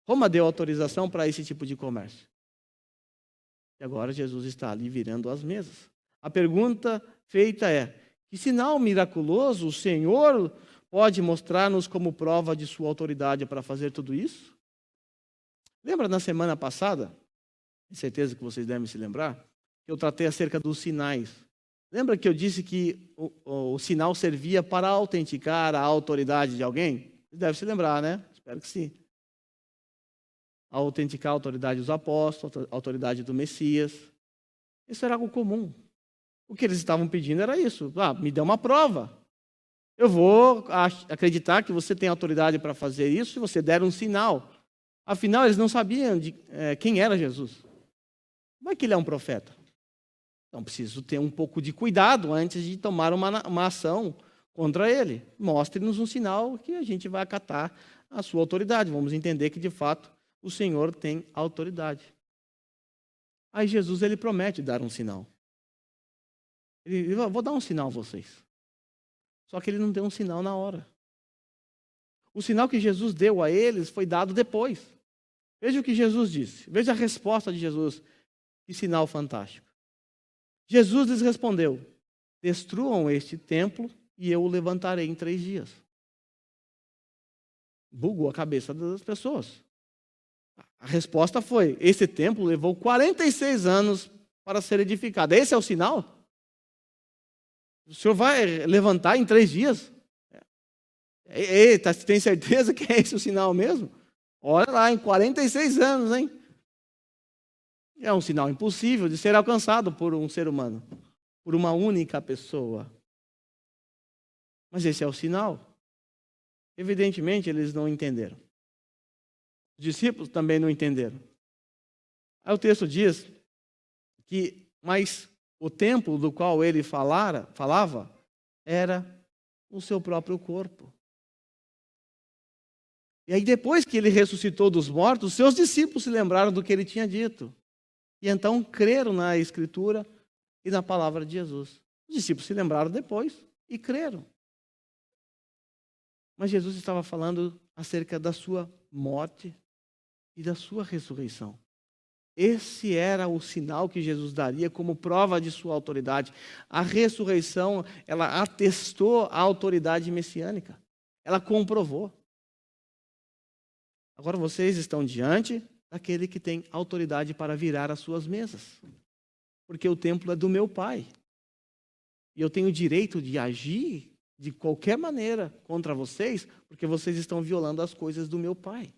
Roma deu autorização para esse tipo de comércio. E agora Jesus está ali virando as mesas. A pergunta feita é: que sinal miraculoso o Senhor pode mostrar-nos como prova de sua autoridade para fazer tudo isso? Lembra na semana passada, tenho certeza que vocês devem se lembrar, que eu tratei acerca dos sinais. Lembra que eu disse que o sinal servia para autenticar a autoridade de alguém? Vocês devem se lembrar, né? Espero que sim. Autenticar a autoridade dos apóstolos, a autoridade do Messias. Isso era algo comum. O que eles estavam pedindo era isso. Me dê uma prova. Eu vou acreditar que você tem autoridade para fazer isso se você der um sinal. Afinal, eles não sabiam quem era Jesus. Como é que ele é um profeta? Então, preciso ter um pouco de cuidado antes de tomar uma ação contra ele. Mostre-nos um sinal que a gente vai acatar a sua autoridade. Vamos entender que, de fato, o Senhor tem autoridade. Aí Jesus ele promete dar um sinal. Ele vou dar um sinal a vocês. Só que ele não deu um sinal na hora. O sinal que Jesus deu a eles foi dado depois. Veja o que Jesus disse. Veja a resposta de Jesus. Que sinal fantástico. Jesus lhes respondeu: destruam este templo e eu o levantarei em 3 dias. Bugou a cabeça das pessoas. A resposta foi: esse templo levou 46 anos para ser edificado. Esse é o sinal? O senhor vai levantar em 3 dias? Eita, tem certeza que é esse o sinal mesmo? Olha lá, em 46 anos, hein? É um sinal impossível de ser alcançado por um ser humano, por uma única pessoa. Mas esse é o sinal. Evidentemente, eles não entenderam. Os discípulos também não entenderam. Aí o texto diz que, mas o templo do qual ele falava era o seu próprio corpo. E aí, depois que ele ressuscitou dos mortos, seus discípulos se lembraram do que ele tinha dito. E então creram na Escritura e na palavra de Jesus. Os discípulos se lembraram depois e creram. Mas Jesus estava falando acerca da sua morte e da sua ressurreição. Esse era o sinal que Jesus daria como prova de sua autoridade. A ressurreição, ela atestou a autoridade messiânica. Ela comprovou. Agora vocês estão diante daquele que tem autoridade para virar as suas mesas. Porque o templo é do meu Pai. E eu tenho o direito de agir de qualquer maneira contra vocês, porque vocês estão violando as coisas do meu Pai.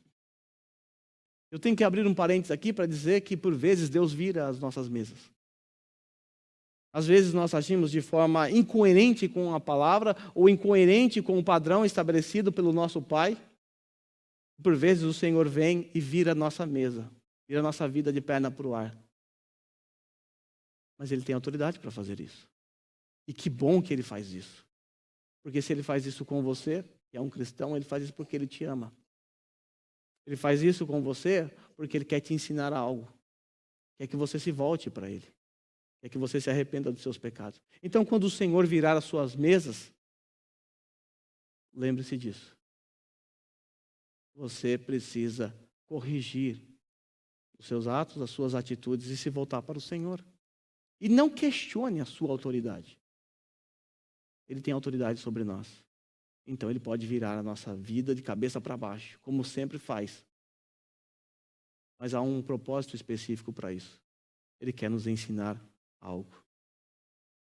Eu tenho que abrir um parênteses aqui para dizer que, por vezes, Deus vira as nossas mesas. Às vezes nós agimos de forma incoerente com a palavra ou incoerente com o padrão estabelecido pelo nosso Pai. Por vezes o Senhor vem e vira a nossa mesa, vira a nossa vida de perna para o ar. Mas Ele tem autoridade para fazer isso. E que bom que Ele faz isso. Porque se Ele faz isso com você, que é um cristão, Ele faz isso porque Ele te ama. Ele faz isso com você porque Ele quer te ensinar algo. Quer que você se volte para Ele. Quer que você se arrependa dos seus pecados. Então, quando o Senhor virar as suas mesas, lembre-se disso. Você precisa corrigir os seus atos, as suas atitudes e se voltar para o Senhor. E não questione a sua autoridade. Ele tem autoridade sobre nós. Então Ele pode virar a nossa vida de cabeça para baixo, como sempre faz. Mas há um propósito específico para isso. Ele quer nos ensinar algo.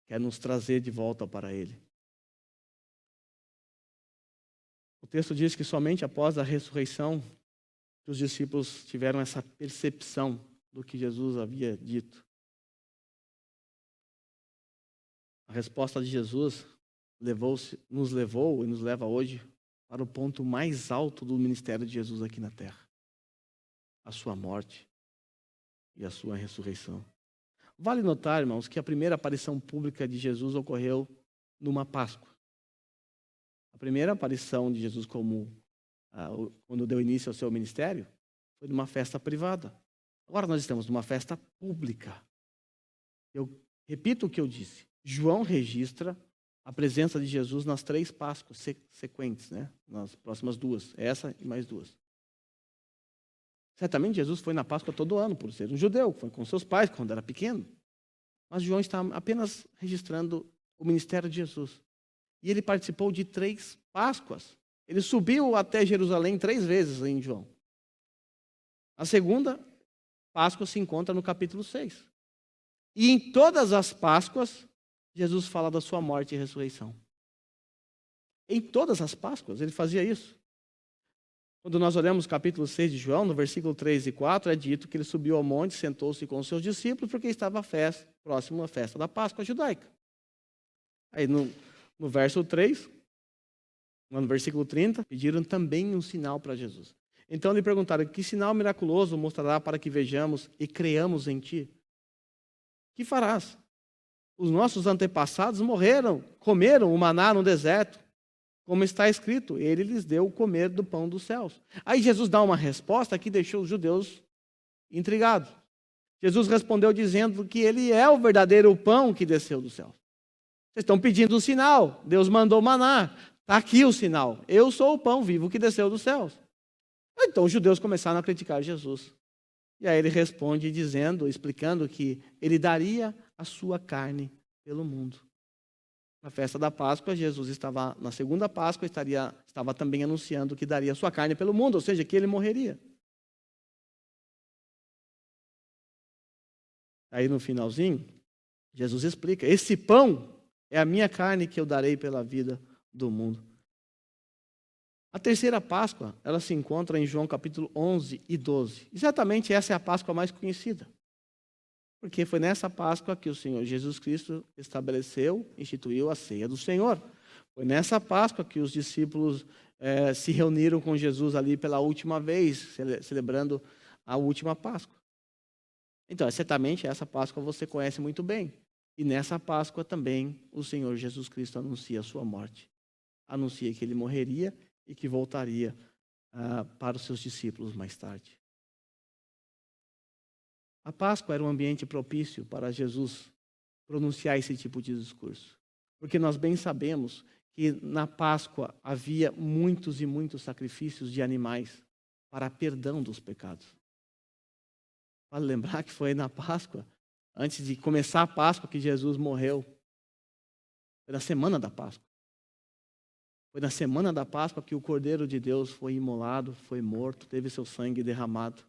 Quer nos trazer de volta para Ele. O texto diz que somente após a ressurreição que os discípulos tiveram essa percepção do que Jesus havia dito. A resposta de Jesus nos levou e nos leva hoje para o ponto mais alto do ministério de Jesus aqui na terra. A sua morte e a sua ressurreição. Vale notar, irmãos, que a primeira aparição pública de Jesus ocorreu numa Páscoa. A primeira aparição de Jesus quando deu início ao seu ministério foi numa festa privada. Agora nós estamos numa festa pública. Eu repito o que eu disse. João registra a presença de Jesus nas 3 Páscoas sequentes, né? Nas próximas 2. Essa e mais 2. Certamente Jesus foi na Páscoa todo ano, por ser um judeu, foi com seus pais quando era pequeno. Mas João está apenas registrando o ministério de Jesus. E ele participou de 3 Páscoas. Ele subiu até Jerusalém 3 vezes em João. A segunda Páscoa se encontra no capítulo 6. E em todas as Páscoas, Jesus fala da sua morte e ressurreição. Em todas as Páscoas, ele fazia isso. Quando nós olhamos o capítulo 6 de João, no versículo 3 e 4, é dito que ele subiu ao monte, sentou-se com os seus discípulos, porque estava próximo à festa da Páscoa judaica. Aí no verso 3, no versículo 30, pediram também um sinal para Jesus. Então lhe perguntaram: que sinal miraculoso mostrará para que vejamos e creamos em ti? Que farás? Os nossos antepassados comeram o maná no deserto, como está escrito, ele lhes deu comer do pão dos céus. Aí Jesus dá uma resposta que deixou os judeus intrigados. Jesus respondeu dizendo que ele é o verdadeiro pão que desceu do céu. Vocês estão pedindo um sinal. Deus mandou maná. Está aqui o sinal. Eu sou o pão vivo que desceu dos céus. Então os judeus começaram a criticar Jesus. E aí ele responde dizendo, explicando que ele daria a sua carne pelo mundo. Na festa da Páscoa, Jesus estava, na segunda Páscoa, estava também anunciando que daria a sua carne pelo mundo, ou seja, que ele morreria. Aí no finalzinho, Jesus explica, esse pão é a minha carne que eu darei pela vida do mundo. A terceira Páscoa, ela se encontra em João capítulo 11 e 12. Exatamente essa é a Páscoa mais conhecida. Porque foi nessa Páscoa que o Senhor Jesus Cristo estabeleceu, instituiu a ceia do Senhor. Foi nessa Páscoa que os discípulos se reuniram com Jesus ali pela última vez, celebrando a última Páscoa. Então, certamente essa Páscoa você conhece muito bem. E nessa Páscoa também o Senhor Jesus Cristo anuncia a sua morte. Anuncia que ele morreria e que voltaria para os seus discípulos mais tarde. A Páscoa era um ambiente propício para Jesus pronunciar esse tipo de discurso. Porque nós bem sabemos que na Páscoa havia muitos e muitos sacrifícios de animais para perdão dos pecados. Vale lembrar que foi na Páscoa, antes de começar a Páscoa, que Jesus morreu. Foi na semana da Páscoa. Foi na semana da Páscoa que o Cordeiro de Deus foi imolado, foi morto, teve seu sangue derramado.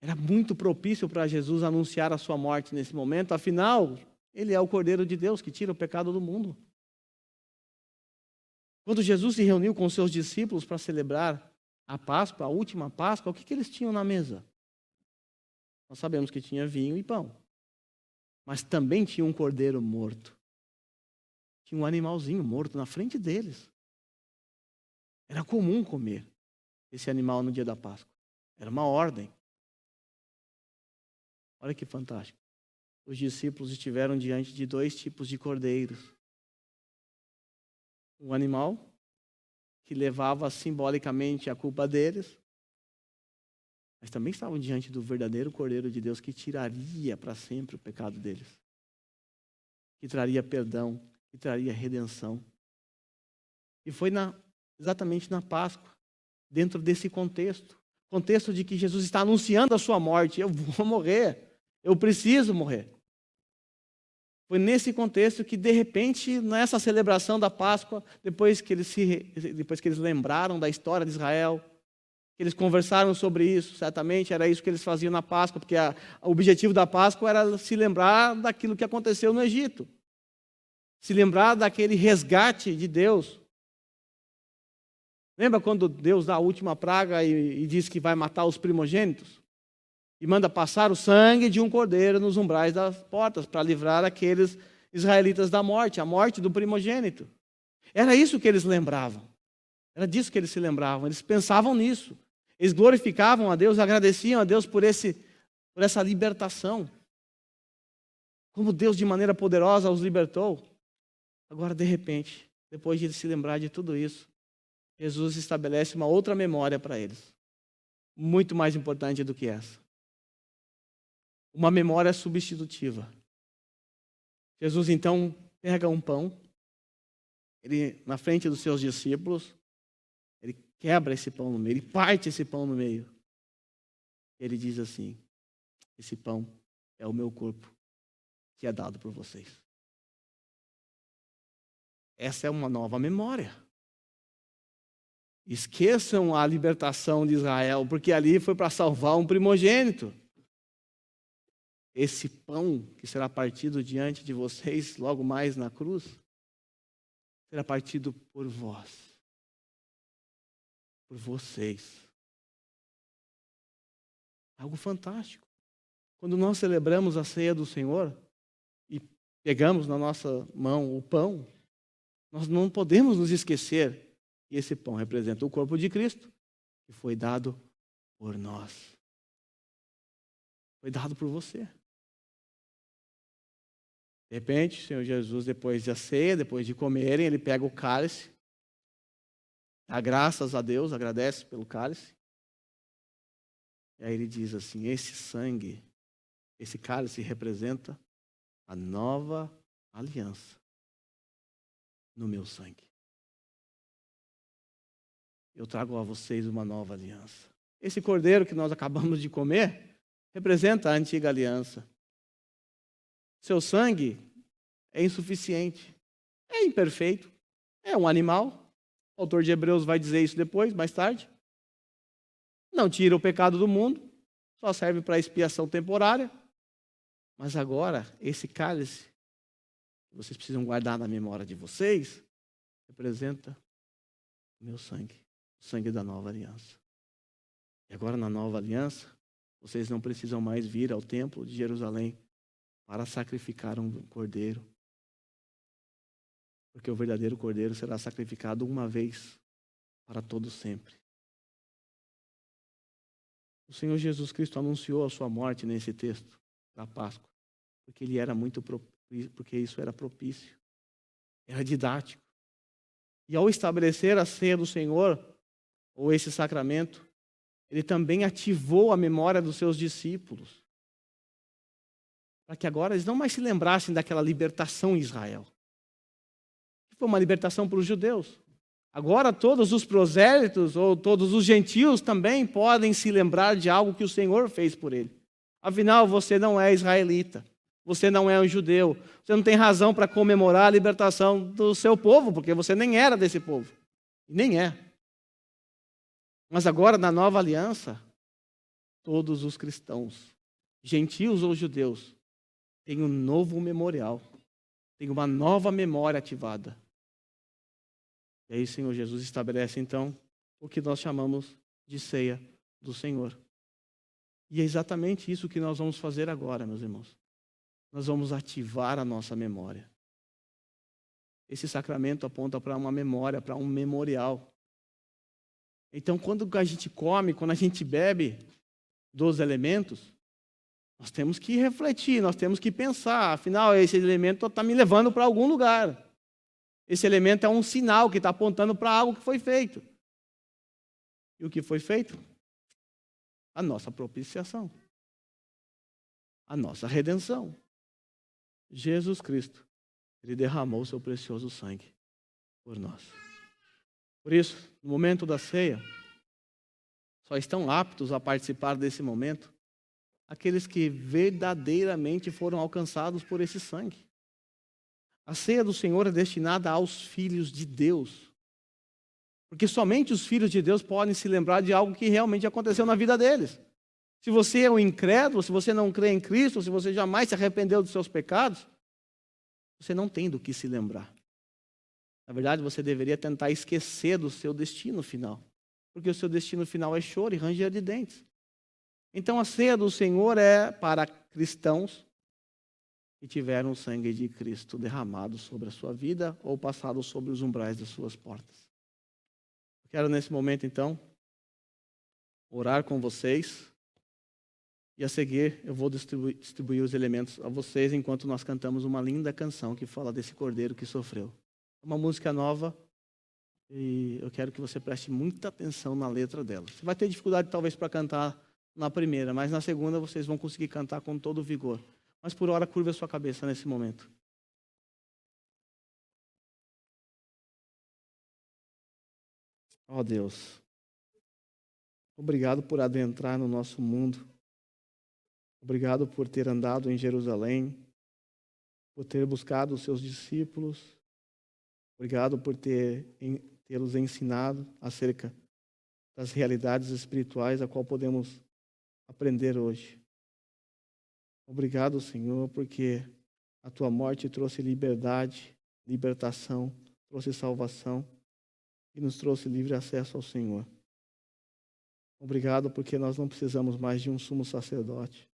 Era muito propício para Jesus anunciar a sua morte nesse momento, afinal, ele é o Cordeiro de Deus que tira o pecado do mundo. Quando Jesus se reuniu com seus discípulos para celebrar a Páscoa, a última Páscoa, o que eles tinham na mesa? Nós sabemos que tinha vinho e pão. Mas também tinha um cordeiro morto. Tinha um animalzinho morto na frente deles. Era comum comer esse animal no dia da Páscoa. Era uma ordem. Olha que fantástico. Os discípulos estiveram diante de dois tipos de cordeiros. Um animal que levava simbolicamente a culpa deles, mas também estavam diante do verdadeiro Cordeiro de Deus que tiraria para sempre o pecado deles. Que traria perdão, que traria redenção. E foi exatamente na Páscoa, dentro desse contexto de que Jesus está anunciando a sua morte. Eu vou morrer, eu preciso morrer. Foi nesse contexto que, de repente, nessa celebração da Páscoa, depois que eles lembraram da história de Israel, que eles conversaram sobre isso, certamente era isso que eles faziam na Páscoa, porque o objetivo da Páscoa era se lembrar daquilo que aconteceu no Egito. Se lembrar daquele resgate de Deus. Lembra quando Deus dá a última praga e diz que vai matar os primogênitos? E manda passar o sangue de um cordeiro nos umbrais das portas para livrar aqueles israelitas da morte, a morte do primogênito. Era isso que eles lembravam. Era disso que eles se lembravam. Eles pensavam nisso. Eles glorificavam a Deus, agradeciam a Deus por essa libertação. Como Deus de maneira poderosa os libertou. Agora, de repente, depois de se lembrar de tudo isso, Jesus estabelece uma outra memória para eles. Muito mais importante do que essa. Uma memória substitutiva. Jesus, então, pega um pão, ele, na frente dos seus discípulos, ele quebra esse pão no meio, ele parte esse pão no meio. Ele diz assim, esse pão é o meu corpo que é dado por vocês. Essa é uma nova memória. Esqueçam a libertação de Israel, porque ali foi para salvar um primogênito. Esse pão que será partido diante de vocês logo mais na cruz, será partido por vós. Por vocês. Algo fantástico. Quando nós celebramos a ceia do Senhor e pegamos na nossa mão o pão, nós não podemos nos esquecer que esse pão representa o corpo de Cristo, que foi dado por nós. Foi dado por você. De repente, o Senhor Jesus, depois da ceia, depois de comerem, ele pega o cálice, dá graças a Deus, agradece pelo cálice. E aí ele diz assim, esse sangue Esse cálice representa a nova aliança no meu sangue. Eu trago a vocês uma nova aliança. Esse cordeiro que nós acabamos de comer representa a antiga aliança. Seu sangue é insuficiente, é imperfeito, é um animal. O autor de Hebreus vai dizer isso depois, mais tarde. Não tira o pecado do mundo, só serve para expiação temporária. Mas agora, esse cálice, que vocês precisam guardar na memória de vocês, representa o meu sangue, o sangue da nova aliança. E agora, na nova aliança, vocês não precisam mais vir ao templo de Jerusalém para sacrificar um cordeiro. Porque o verdadeiro cordeiro será sacrificado uma vez para todo sempre. O Senhor Jesus Cristo anunciou a sua morte nesse texto da Páscoa, porque ele era porque isso era propício, era didático. E ao estabelecer a ceia do Senhor, ou esse sacramento, ele também ativou a memória dos seus discípulos, para que agora eles não mais se lembrassem daquela libertação em Israel. Foi uma libertação para os judeus. Agora todos os prosélitos ou todos os gentios também podem se lembrar de algo que o Senhor fez por ele. Afinal, você não é israelita, você não é um judeu, você não tem razão para comemorar a libertação do seu povo, porque você nem era desse povo, e nem é. Mas agora, na nova aliança, todos os cristãos, gentios ou judeus, têm um novo memorial, têm uma nova memória ativada. E aí o Senhor Jesus estabelece, então, o que nós chamamos de ceia do Senhor. E é exatamente isso que nós vamos fazer agora, meus irmãos. Nós vamos ativar a nossa memória. Esse sacramento aponta para uma memória, para um memorial. Então, quando a gente come, quando a gente bebe dos elementos, nós temos que refletir, nós temos que pensar. Afinal, esse elemento está me levando para algum lugar. Esse elemento é um sinal que está apontando para algo que foi feito. E o que foi feito? A nossa propiciação. A nossa redenção. Jesus Cristo, ele derramou o seu precioso sangue por nós. Por isso, no momento da ceia, só estão aptos a participar desse momento aqueles que verdadeiramente foram alcançados por esse sangue. A ceia do Senhor é destinada aos filhos de Deus. Porque somente os filhos de Deus podem se lembrar de algo que realmente aconteceu na vida deles. Se você é um incrédulo, se você não crê em Cristo, se você jamais se arrependeu dos seus pecados, você não tem do que se lembrar. Na verdade, você deveria tentar esquecer do seu destino final. Porque o seu destino final é choro e ranger de dentes. Então a ceia do Senhor é para cristãos que tiveram o sangue de Cristo derramado sobre a sua vida ou passado sobre os umbrais das suas portas. Eu quero nesse momento, então, orar com vocês e a seguir eu vou distribuir os elementos a vocês enquanto nós cantamos uma linda canção que fala desse cordeiro que sofreu. É uma música nova e eu quero que você preste muita atenção na letra dela. Você vai ter dificuldade talvez para cantar na primeira, mas na segunda vocês vão conseguir cantar com todo o vigor. Mas por hora, curva a sua cabeça nesse momento. Ó Deus, obrigado por adentrar no nosso mundo. Obrigado por ter andado em Jerusalém, por ter buscado os seus discípulos. Obrigado por tê-los ensinado acerca das realidades espirituais a qual podemos aprender hoje. Obrigado, Senhor, porque a tua morte trouxe liberdade, libertação, trouxe salvação e nos trouxe livre acesso ao Senhor. Obrigado porque nós não precisamos mais de um sumo sacerdote.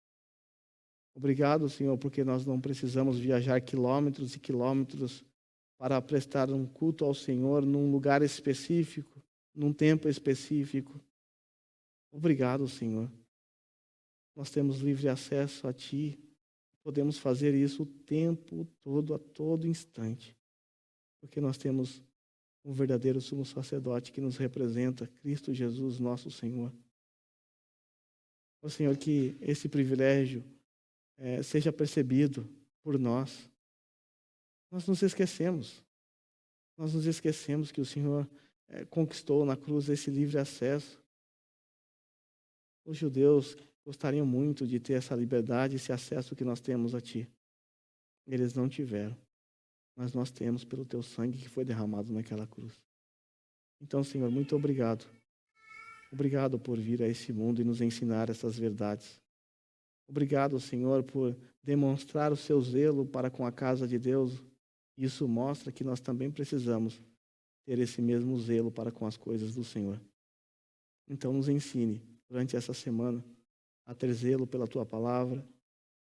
Obrigado, Senhor, porque nós não precisamos viajar quilômetros e quilômetros para prestar um culto ao Senhor num lugar específico, num tempo específico. Obrigado, Senhor. Nós temos livre acesso a Ti. Podemos fazer isso o tempo todo, a todo instante. Porque nós temos um verdadeiro sumo sacerdote que nos representa, Cristo Jesus, nosso Senhor. Ó Senhor, que esse privilégio seja percebido por nós. Nós nos esquecemos. Nós nos esquecemos que o Senhor conquistou na cruz esse livre acesso. Os judeus gostariam muito de ter essa liberdade, esse acesso que nós temos a Ti. Eles não tiveram, mas nós temos pelo Teu sangue que foi derramado naquela cruz. Então, Senhor, muito obrigado. Obrigado por vir a esse mundo e nos ensinar essas verdades. Obrigado, Senhor, por demonstrar o Seu zelo para com a casa de Deus. Isso mostra que nós também precisamos ter esse mesmo zelo para com as coisas do Senhor. Então, nos ensine, durante essa semana, a ter zelo pela Tua palavra,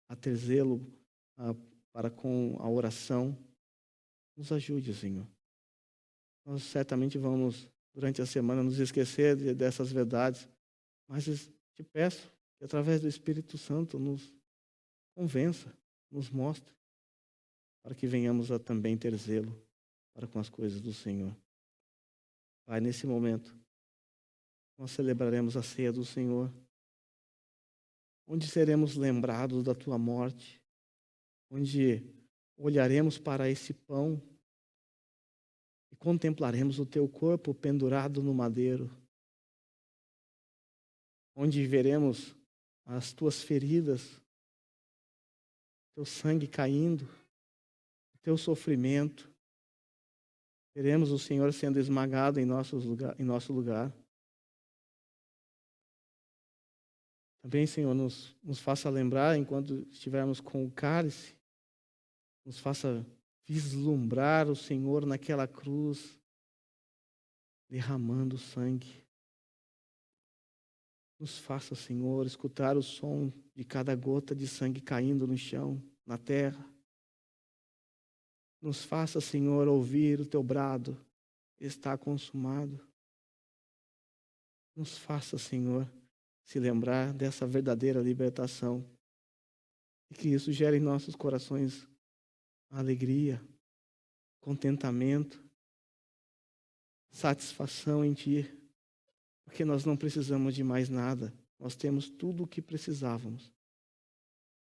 a ter zelo para com a oração. Nos ajude, Senhor. Nós certamente vamos, durante a semana, nos esquecer dessas verdades, mas te peço que, através do Espírito Santo, nos convença, nos mostre, para que venhamos a também ter zelo para com as coisas do Senhor. Pai, nesse momento, nós celebraremos a ceia do Senhor, onde seremos lembrados da Tua morte, onde olharemos para esse pão e contemplaremos o Teu corpo pendurado no madeiro, onde veremos as Tuas feridas, Teu sangue caindo, o Teu sofrimento. Veremos o Senhor sendo esmagado em nosso lugar. Também, Senhor, nos faça lembrar, enquanto estivermos com o cálice, nos faça vislumbrar o Senhor naquela cruz, derramando sangue. Nos faça, Senhor, escutar o som de cada gota de sangue caindo no chão, na terra. Nos faça, Senhor, ouvir o Teu brado, está consumado. Nos faça, Senhor, se lembrar dessa verdadeira libertação e que isso gere em nossos corações alegria, contentamento, satisfação em Ti, porque nós não precisamos de mais nada, nós temos tudo o que precisávamos: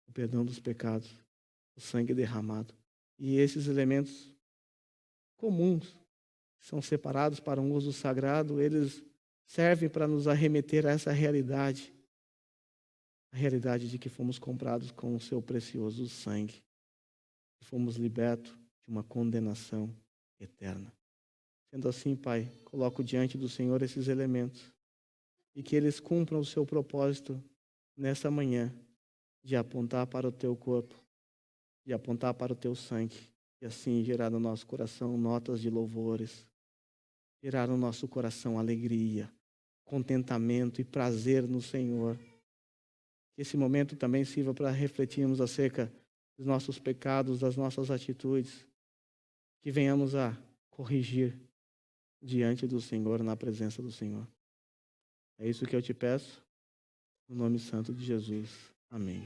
o perdão dos pecados, o sangue derramado. E esses elementos comuns, que são separados para um uso sagrado, eles servem para nos arremeter a essa realidade, a realidade de que fomos comprados com o Seu precioso sangue, e fomos libertos de uma condenação eterna. Sendo assim, Pai, coloco diante do Senhor esses elementos e que eles cumpram o Seu propósito nessa manhã, de apontar para o Teu corpo, de apontar para o Teu sangue, e assim gerar no nosso coração notas de louvores, gerar no nosso coração alegria, contentamento e prazer no Senhor. Que esse momento também sirva para refletirmos acerca dos nossos pecados, das nossas atitudes, que venhamos a corrigir diante do Senhor, na presença do Senhor. É isso que eu te peço, no nome santo de Jesus. Amém.